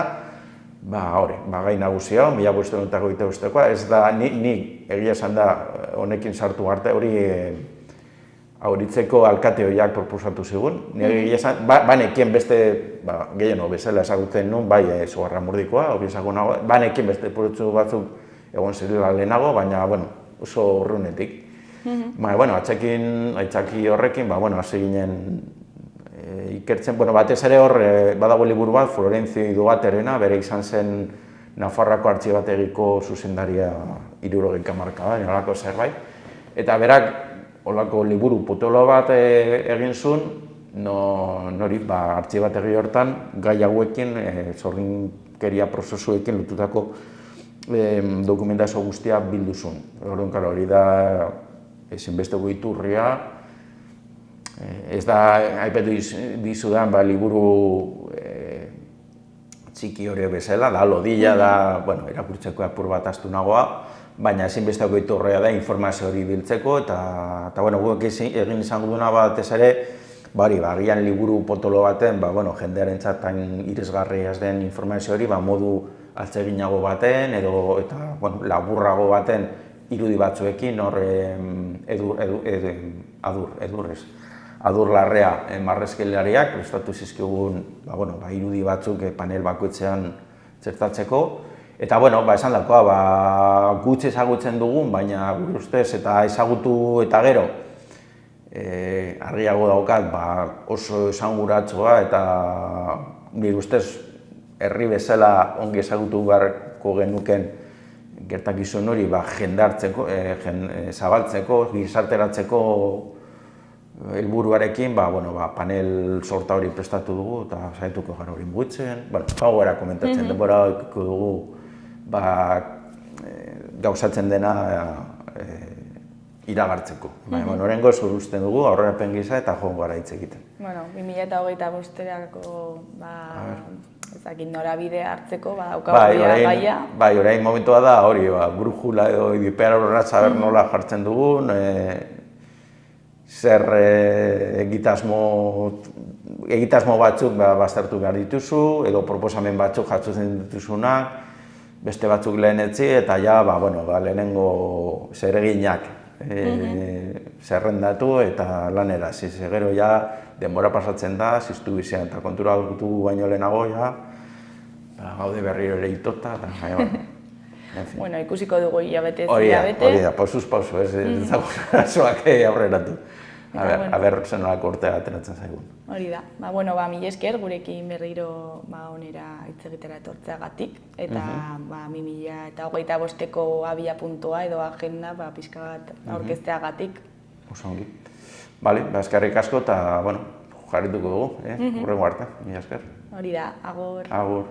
gai nagusia, 1525koa, ez da, nik egia esan da honekin sartu arte, hori auritzeko alkate horiak proposatu zigun. Egia esan, banekien beste, gehieno bezala ezagutzen nun, Zugarramurdikoa, banekien beste proiektu batzuk egon zirela lehenago, baina oso urrunetik. Aitzaki horrekin, hasi ginen ikertzen, batez ere hor badago liburu bat, Florencio Iduaterena, bere izan zen Nafarroako Artxibategiko zuzendaria 70 hamarkadan, nolako zerbait. Eta berak, holako liburu potolo bat egin zuen, nori, artxibategi hortan, gai hauekin, zorginkeria prozesuekin lotutako dokumentazio guztia bildu zuen. Hori da, ezinbesteko iturria, ez da, aipatu dizudan, liburu txiki hori bezala, da, lodilla da, irakurtzeko apur bat astunagoa, baina ezinbesteko iturria da informazio hori biltzeko, eta guk egin izango duna batez ere, agian liburu potolo baten, jendearen txatan irisgarria ez den informazio hori, modu atseginago baten, eta laburrago baten irudi batzuekin, hor Adur Larrea marrazkilariak prestatu zizkigun irudi batzuk panel bakoitzean txertatzeko. Eta, esan dakoa, gutxi ezagutzen dugun, baina gure ustez eta ezagutu eta gero argiago daukat oso esanguratsua eta nire ustez herri bezala ongi ezagutu beharko genuken gertakizun hori jendartzeko, zabaltzeko, gizarteratzeko helburuarekin, panel sorta hori prestatu dugu eta saietuko gara hori mugitzen. Hau gara komentatzen, denbora ikiko dugu gauzatzen dena iragartzeko. Oraingoz usten dugu, aurrerapen gisa eta joan gara hitz egiten.
2025-erako norabide hartzeko daukagu gaia.
Orain momentua da hori, brujula edo idipera horra saber nola jartzen dugun, zer egitasmo batzuk baztertu behar dituzu, edo proposamen batzuk jasotzen dituzunak, beste batzuk lehenetzi, eta lehenengo zereginak zerrendatu eta lanera. Gero denbora pasatzen da, ziztu bizian eta kontura dutu baino lehenago, gaude berriro ere itota,
ikusiko dugu hilabete.
Hori da, pausuz pausu, ez dago arazoak aurreratu. Aber zenolako urtea ateratzen zaigun.
Hori da. Mila esker gurekin berriro onera hitz egitera etortzeagatik. Eta 2025ko abia puntua edo agenda pixka bat aurkezteagatik.
Oso ongi. Eskerrik asko eta jarrituko dugu, hurrengo arte. Mila esker.
Hori da, agur.
Agur.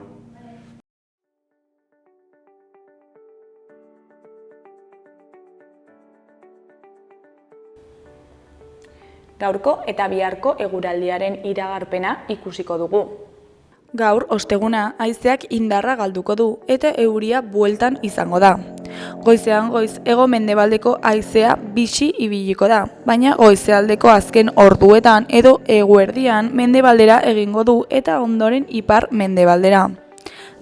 Gaurko eta biharko eguraldiaren iragarpena ikusiko dugu. Gaur, osteguna, haizeak indarra galduko du eta euria bueltan izango da. Goizean goiz hego-mendebaldeko haizea bixi ibiliko da, baina goizealdeko azken orduetan edo eguerdian mendebaldera egingo du eta ondoren ipar-mendebaldera.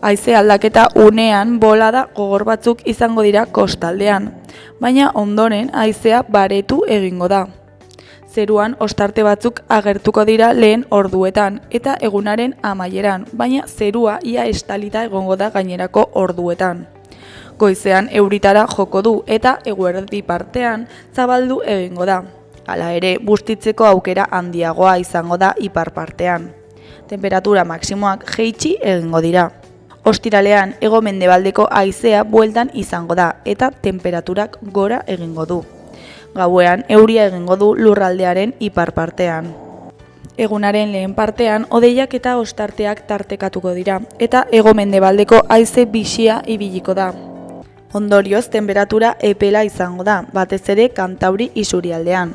Haize aldaketa unean bolada gogor batzuk izango dira kostaldean, baina ondoren haizea baretu egingo da. Zeruan ostarte batzuk agertuko dira lehen orduetan eta egunaren amaieran, baina zerua ia estalita egongo da gainerako orduetan. Goizean euritara joko du eta eguerdi partean zabaldu egingo da. Hala ere, bustitzeko aukera handiagoa izango da ipar partean. Temperatura maksimoak jaitsi egingo dira. Ostiralean hego-mendebaldeko haizea bueltan izango da eta temperaturak gora egingo du. Gauean euria egingo du lurraldearen ipar partean. Egunaren lehen partean hodeiak eta ostarteak tartekatuko dira eta hego-mendebaldeko haize bixia ibiliko da. Ondorioz temperatura epela izango da, batez ere Kantauri isurialdean.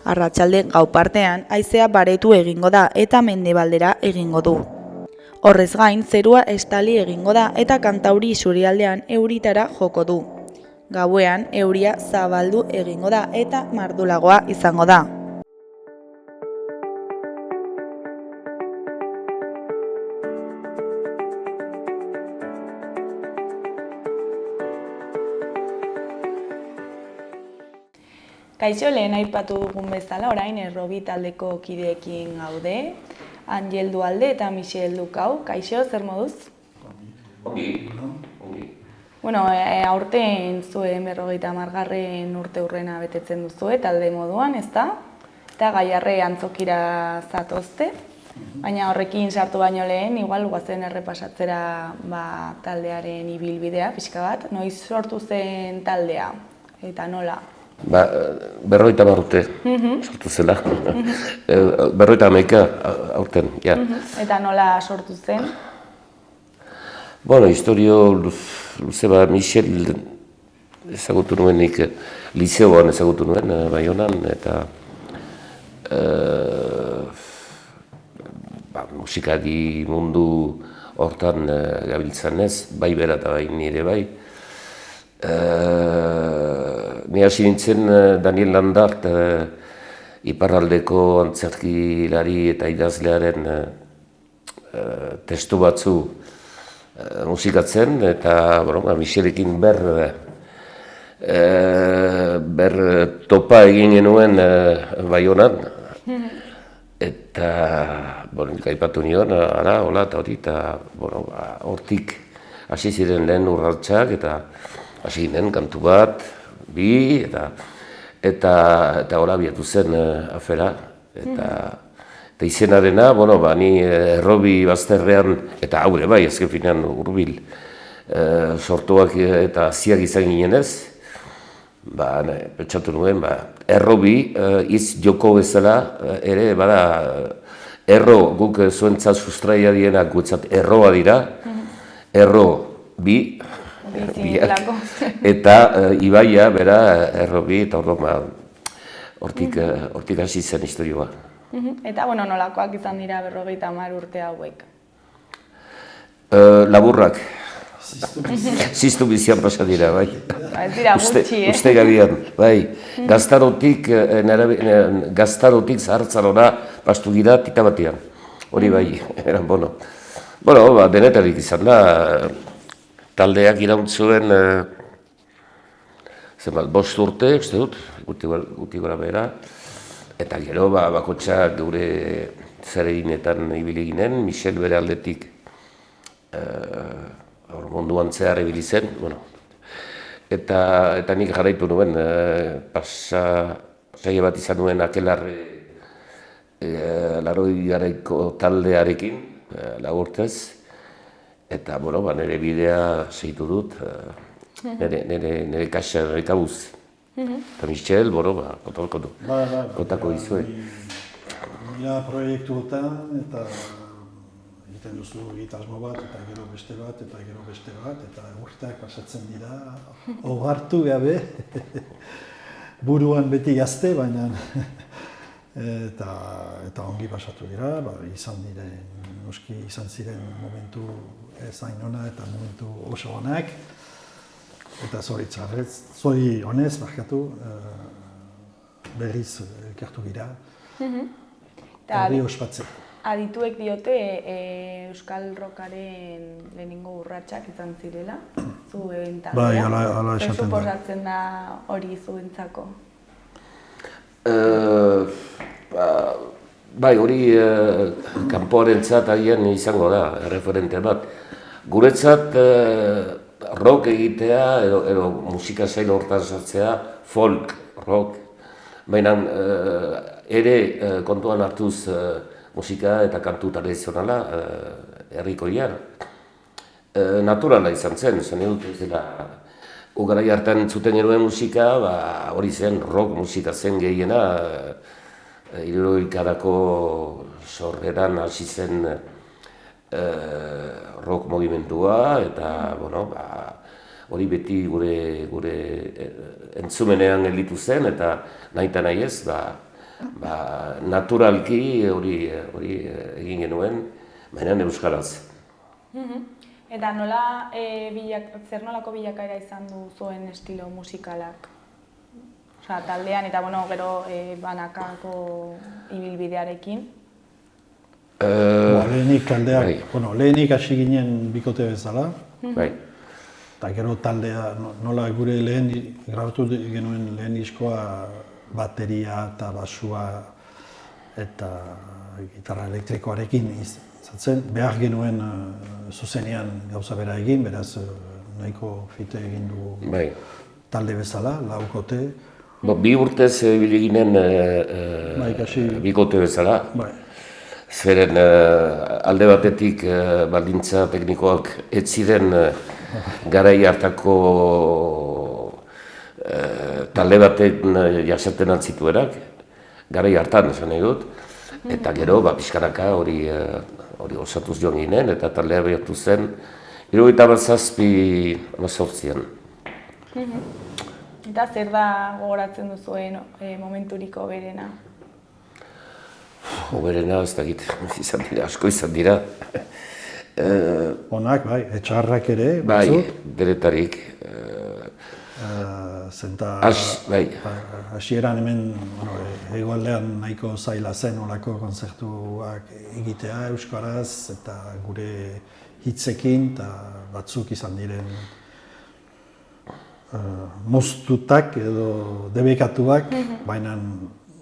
Arratsalde gau partean haizea baretu egingo da eta mendebaldera egingo du. Horrez gain zerua estali egingo da eta Kantauri isurialdean euritara joko du. Gauean euria zabaldu egingo da eta mardulagoa izango da. Kaixo, lehen aipatu dugun bezala, orain Errobi taldeko kideekin gaude, Angel Dualde eta Michel Dukau. Kaixo, zer moduz?
Ongi.
Aurten zuen 50. urte hurrena betetzen duzue, talde moduan, ezta? Eta Gaiarre antzokira zatozte, baina horrekin sartu baino lehen, igual guazen errepasatzera taldearen ibilbidea, pixka bat. Noiz sortu zen taldea, eta nola?
50 urte sortu zela. 51 aurten, ja.
Eta nola sortu zen?
Historio luze Michel ezagutu nuenik, lizeoan ezagutu nuen, Baionan, eta musikari mundu hortan gabiltzan ez, bai bera eta bai nire bai. Ni hasi nintzen Daniel Landart, iparraldeko antzerkilari eta idazlearen testu batzu musikatzen, eta Michelekin topa egin genuen Baionan, eta, nik aipatu nion, hola, eta hori, eta, hortik hasi ziren lehen urratsak, eta hasi ginen kantu bat, bi, eta hola biatu zen afera, eta izenarena, ni errobi bazterrean, eta haure bai, azken finean hurbil, sortuak eta ziak izan ginenez, pentsatu nuen, errobi, iz joko bezala, ere, erro guk zuentzat sustraia dienak gutzat erroa dira, erro bi, biak, eta ibaia, bera, erro bi, eta hortik hasi zen historioa.
Eta, nolakoak izan dira 50 urte hauek?
Laburrak. Ziztu bizian pasa dira, bai.
Ez dira gutxi,
Uste gabian, bai. Gaztarotik zahartzarora pastu gira tita batean. Hori bai, eran bono. Denetarik izan da, taldeak irauntzuen, zenbat, 5 urte, uste dut, guti gora behera. Eta gero, bakotxak gure zereginetan ibili ginen, Michel bere aldetik munduan zehar ibili zen, eta nik jarraitu nuen, saia bat izan nuen Akelarre Laroi garaiko taldearekin, lagurtez, eta nire bidea segitu dut, nire kaxa, nire kabuz. Eta Michel, kotako izue.
Mila proiektuetan, eta egiten duzu egitasmo bat, eta gero beste bat, eta urteak pasatzen dira, ohartu gabe, buruan beti gazte, baina eta ongi pasatu dira, izan ziren momentu ezain ona eta momentu oso onak, eta zori honez, berriz elkartu gira, hori ospatzen.
Adituek diote Euskal Rockaren lehenengo urratsak izan zirela, zuen taldea.
Bai, hala esaten da.
Suposatzen da hori zuentzako?
Bai, hori kanpoarentzat agian izango da, referente bat. Guretzat rock egitea edo musika sail hortan sartzea, folk, rock, baina ere kontuan hartuz musika eta kantu tradizionala herrikoian. Naturala izan zen, dut ez dela. Garai hartan entzuten genuen musika, hori zen rock musika zen gehiena, hirurogeiko sorreran hasi zen rock mugimendua, eta hori beti gure entzumenean gelditu zen, eta nahita nahi ez, naturalki hori egin genuen, baina euskaraz.
Eta zer nolako bilakaera izan du zuen estilo musikalak? Taldean eta gero banakako ibilbidearekin?
Lehenik taldeak, lehenik hasi ginen bikote bezala. Eta gero taldea, nola gure grabatu genuen lehen diskoa, bateria eta basua eta gitarra elektrikoarekin izatzen. Behar genuen zuzenean gauza bera egin, beraz nahiko fite egin du talde bezala, laukote.
Bi urtez ibili ginen bikote bezala. Zeren alde batetik baldintza teknikoak ez ziren garai hartako talde baten jasaten altzituerak, garai hartan esan nahi dut, eta gero pixkanaka hori osatuz joan ginen, eta taldea bihurtu zen 1987an.
Eta zer da gogoratzen duzuen momenturiko hoberena?
Hoberena ez dakit, asko izan dira.
Onak, bai, etxarrak ere,
batzuk. Bai, deretarik.
Hasieran hemen hegoaldean nahiko zaila zen olako kontzertuak egitea euskaraz eta gure hitzekin eta batzuk izan diren moztutak edo debekatuak, baina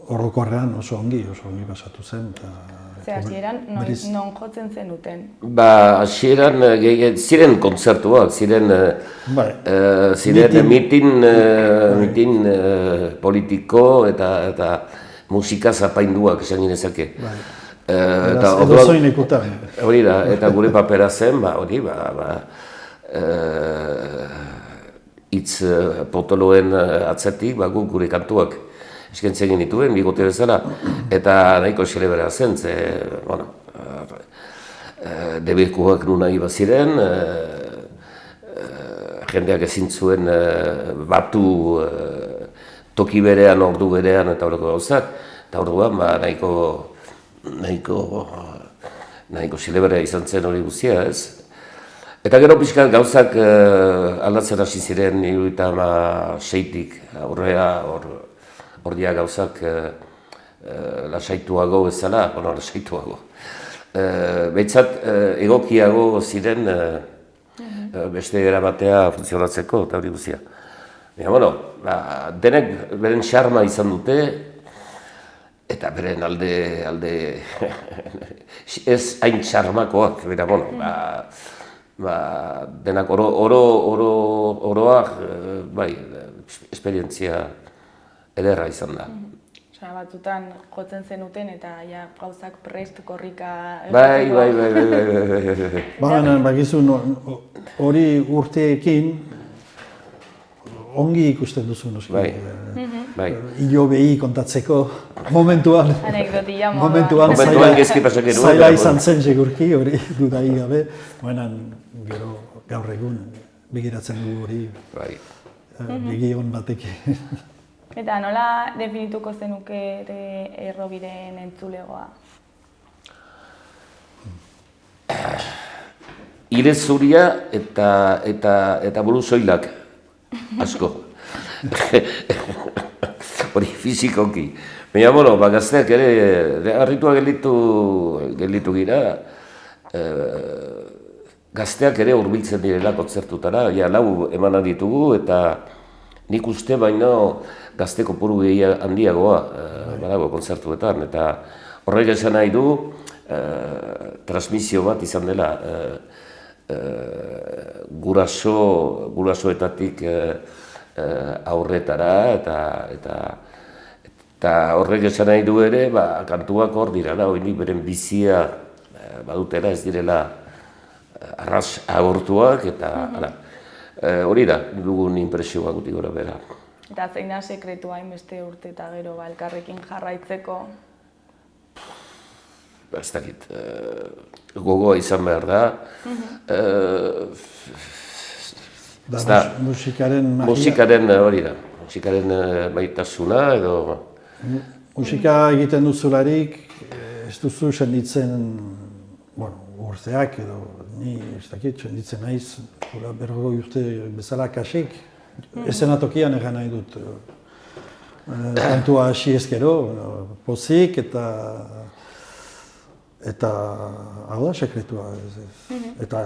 orokorrean oso ongi pasatu zen.
Ze hasieran non jotzen zenuten?
Hasieran ziren kontzertuak, ziren mitin politiko eta musika zapainduak esan ginezake.
Edo zoin ikutan.
Hori da, eta gure papera zen, hitz potoloen atzetik, gure kantuak eskentzen genituen, bigote bezala, eta nahiko xelebera zen, debekuak nuna iba ziren, jendeak ezin zuen batu toki berean, ordu berean, eta horreko gauzak, eta orduan nahiko xelebera izan zen hori guztia, ez? Eta gero pixkat gauzak aldatzen hasi ziren 76-tik aurrea, hor dia gauzak lasaituago bezala, lasaituago. Behintzat egokiago ziren beste erabatea funtzionatzeko eta hori guzia. Denek beren xarma izan dute, eta beren alde ez hain xarmakoak, denak oroak, esperientzia ederra izan da.
Batzutan jotzen zenuten eta gauzak prest korrika...
Bai.
Bakizu, hori urteekin ongi ikusten duzu, noski.
Bai.
Ilo behi kontatzeko momentuan.
Anekdotia
Momentuan gezki pasak genuen.
Zaila izan zen segurki, hori dudai gabe. Gero gaur egun begiratzen dugu hori. Begion batekin.
Eta nola definituko zenuke errobiren entzulegoa?
Ire zuria eta buru soilak, asko. Hori fizikoki. Baina, gazteak ere, harritua gelditu gira, gazteak ere hurbiltzen direla kontzertutara, lau eman ditugu eta nik uste baino gazte kopuru handiagoa badago kontzertuetan, eta horrek esan nahi du transmisio bat izan dela gurasoetatik aurretara, eta horrek esan nahi du ere kantuak hor direla, hori beren bizia badutela, ez direla arras agortuak, eta hori da, dugun impresioa guti gora bera.
Eta zein da sekretua hainbeste urte eta gero elkarrekin jarraitzeko?
Ez dakit, gogoa izan behar da.
Musikaren magia.
Musikaren hori da, musikaren maitasuna edo...
Musika egiten duzularik, ez duzu senditzen, urteak edo, ni ez dakit, senditzen naiz, berrogoi urte bezala kasik, esenatokian egan nahi dut. Kantua hasi ezkero, pozik eta hau da sekretua. Eta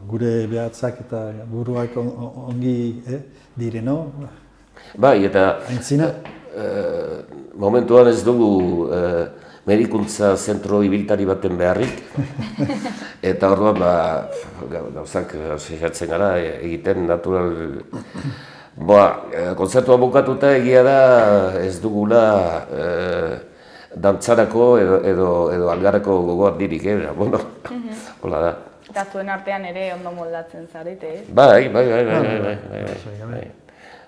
gure behatzak eta buruak ongi direno.
Bai, eta momentuan ez dugu medikuntza zentro ibiltari baten beharrik, eta orduan gauzak saiatzen gara egiten natural... Kontzertua bukatuta egia da ez dugula dantzarako edo algarrako gogoak dirik, hola da.
Eta zuen artean ere ondo moldatzen zarete, ez?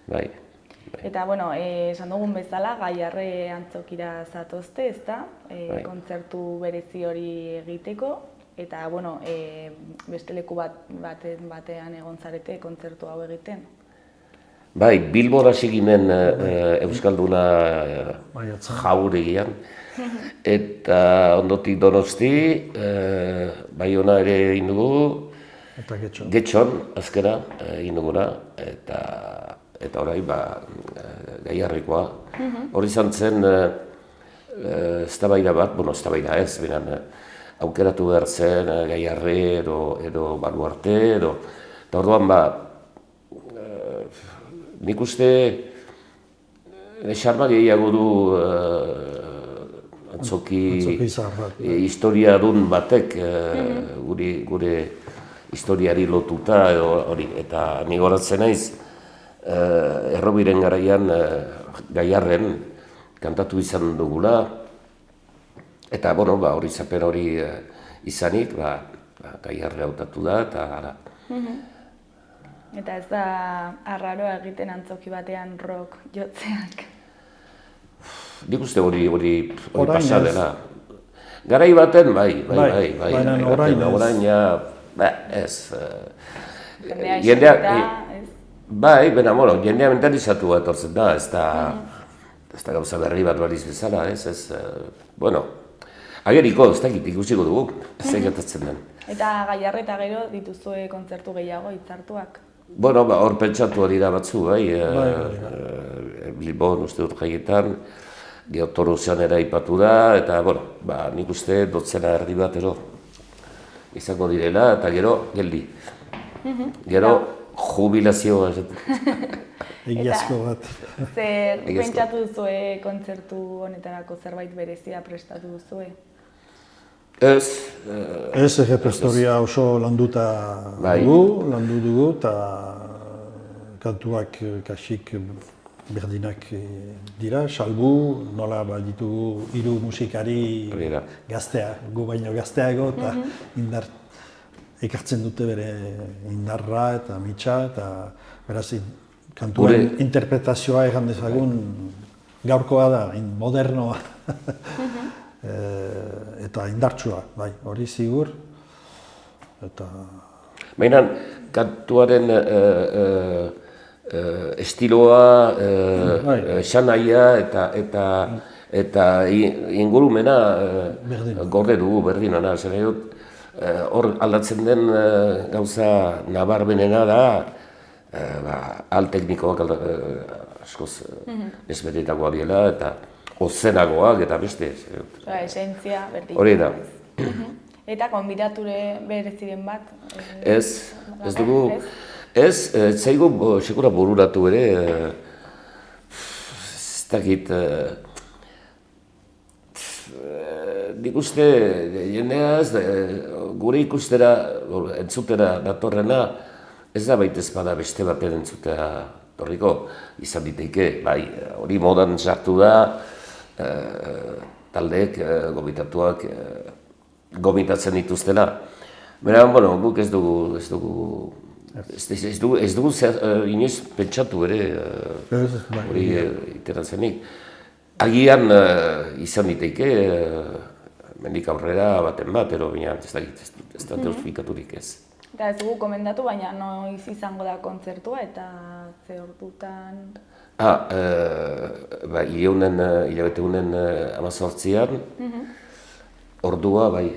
Bai.
Eta, esan dugun bezala, Gaiarre antzokira zatozte, ezta? Kontzertu berezi hori egiteko, eta, beste leku batean egon zarete kontzertu hau egiten.
Bai, Bilbon hasi ginen Euskalduna jauregian, eta ondotik Donosti, Baiona ere egin dugu, Getxon azkera egin duguna, eta orain Gaiarrekoa. Hori izan zen eztabaida bat, eztabaida ez, aukeratu behar zen Gaiarre edo Baluarte, eta orduan nik uste xarma gehiago du antzoki historiadun batek gure historiari lotuta hori, eta nik horatzen naiz Errobiren garaian Gaiarren kantatu izan dugula, eta hori zapen hori izanik, Gaiarre hautatu da, eta ara.
Eta ez da arraroa egiten antzoki batean rock jotzeak?
Nik uste hori pasa dela. Garai baten, bai.
Baina orain
ez.
Jendea isilita, ez?
Bai, jendea mentalizatu bat etortzen da, ez da gauza berri bat baliz bezala, ez. Ageriko, ez dakit ikusiko dugu, ez egitatzen den.
Eta Gaiarre eta gero dituzue kontzertu gehiago hitzartuak?
Hor pentsatu hori da batzu, bai. Bilbon, uste dut jaietan, Geotorozean ere aipatu da, eta, nik uste dotzena erdi bat izango direla, eta gero, geldi. Gero, jubilazioa.
Egiazko bat.
Zer pentsatu duzue kontzertu honetarako zerbait berezia prestatu duzue?
Ez.
Repertoria oso landu dugu, eta kantuak kasik berdinak dira, salbu, nola ditugu 3 musikari gaztea, gu baino gazteago, eta ekartzen dute bere indarra eta mitxa, eta beraz kantuen interpretazioa egan dezagun gaurkoa da, modernoa. Eta indartsua, bai, hori zigur.
Baina, kantuaren estiloa, esanahia eta ingurumena gorde dugu berdinana. Hor aldatzen den gauza nabarmenena da, al teknikoak askoz ezberdinetakoak dira eta ozenagoak eta beste.
Esentzia berdin.
Hori da.
Eta konbidature bereziren bat?
Ez dugu. Ez zaigu sekura bururatu ere, ez dakit, nik uste jendea gure ikustera, entzutera datorrena, ez da baita ezpada beste baten entzutera torriko izan diteike, bai, hori modan sartu da, taldeek gomitatuak gomitatzen dituztela. Bera, guk ez dugu inoiz pentsatu ere hori iteratzenik. Agian izan diteike, mendik aurrera baten bat, baina ez da teorifikaturik ez.
Eta ez dugu komendatu, baina noiz izango da kontzertua eta ze ordutan?
Hilabete honen 18an, ordua, bai,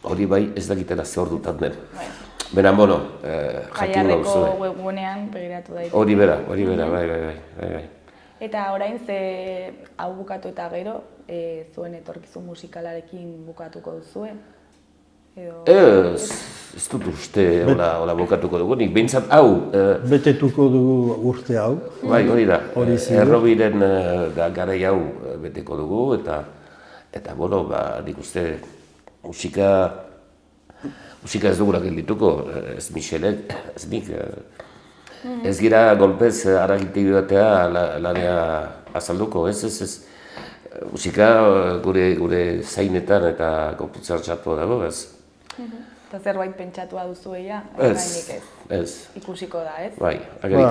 hori bai ez dakitela ze ordutan den. Baina, jakin gauzue.
Gaiarreko webgunean begiratu daite.
Hori bera, bai.
Eta orain ze hau bukatu eta gero, zuen etorkizun musikalarekin bukatuko duzue?
Ez dut uste hola bukatuko dugu, nik behintzat hau...
Betetuko dugu urte hau.
Bai, hori da. Errobiren garai hau beteko dugu, eta nik uste musika ez dugula geldituko, ez Michelek, ez nik. Ez gira golpez aragitik batea lanea azalduko, ez. Musika gure zainetan eta gorputzan txatua dago, ez.
Eta zerbait pentsatua duzueia?
Ez.
Ikusiko da, ez?
Bai, ageriko.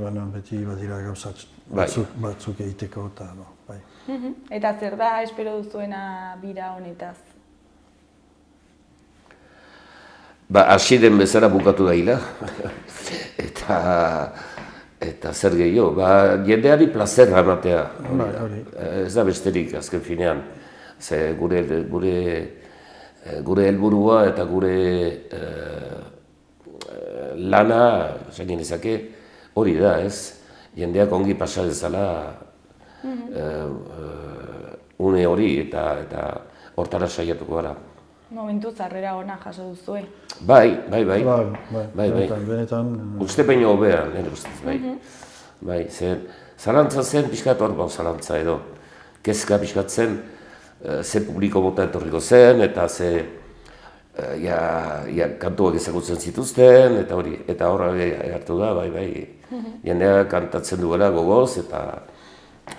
Baina beti badira gauzat batzuk egiteko eta bai.
Eta zer da espero duzuena bira honetaz?
Hasi den bezala bukatu daila. Eta zer gehiago, jendeari plazera ematea. Ez da besterik azken finean. Gure helburua eta gure lana, zain genezake, hori da, ez? Jendeak ongi pasa dezala une hori eta hortara saiatuko gara.
Momentu zarrera ona jaso duzue.
Bai.
Benetan,
Uste baino hobea, nire ustez, bai. Bai, zen, zalantza zen, pixkat hor zalantza edo. Kezka pixkat zen, ze publiko mota etorriko zen, eta ze kantuak ezagutzen zituzten, eta hori, eta horra hartu da, bai, jendea kantatzen duela gogoz,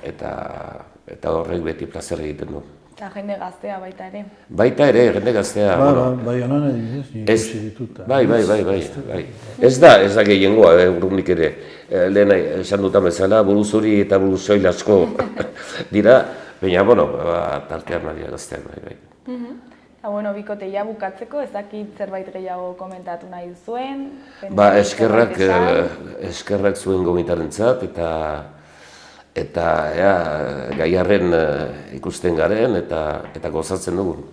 eta horrek beti plazer egiten du.
Eta jende gaztea baita ere.
Baita ere, jende gaztea.
bai, honan ikusi ditut.
Bai. Ez da gehiengoa, urrunik ere. Lehen esan dutan bezala, buruzuri eta buruzoil asko dira, baina, tartean nadia gazteak, bai.
Eta, bikote, ja bukatzeko, ez dakit zerbait gehiago komentatu nahi duzuen?
Eskerrak zuen gomitarentzat, eta gaiarren ikusten garen, eta gozatzen dugun.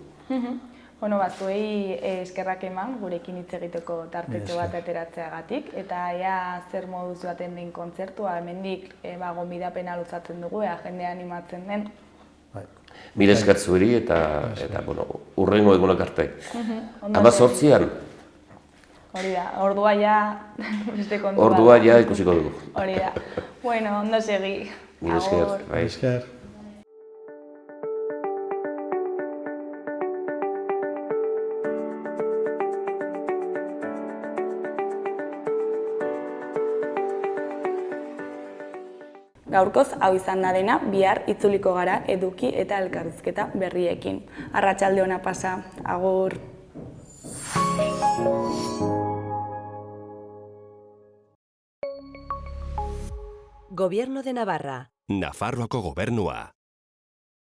Zuei eskerrak eman, gurekin hitz egiteko tartetxo bat ateratzeagatik, eta zer moduz baten den kontzertua, hemendik gonbidapena luzatzen dugu, jendea animatzen den.
Mila esker zueri eta urrengo egunak arte. 18an.
Hori da, ordua beste kontu bat.
Ordua ikusiko dugu.
Hori da. Ondo segi.
Mila esker.
Esker.
Gaurkoz hau izan da dena, bihar itzuliko gara eduki eta elkarrizketa berriekin. Arratsalde ona pasa, agur!
Gobierno de Navarra.
Nafarroako gobernua.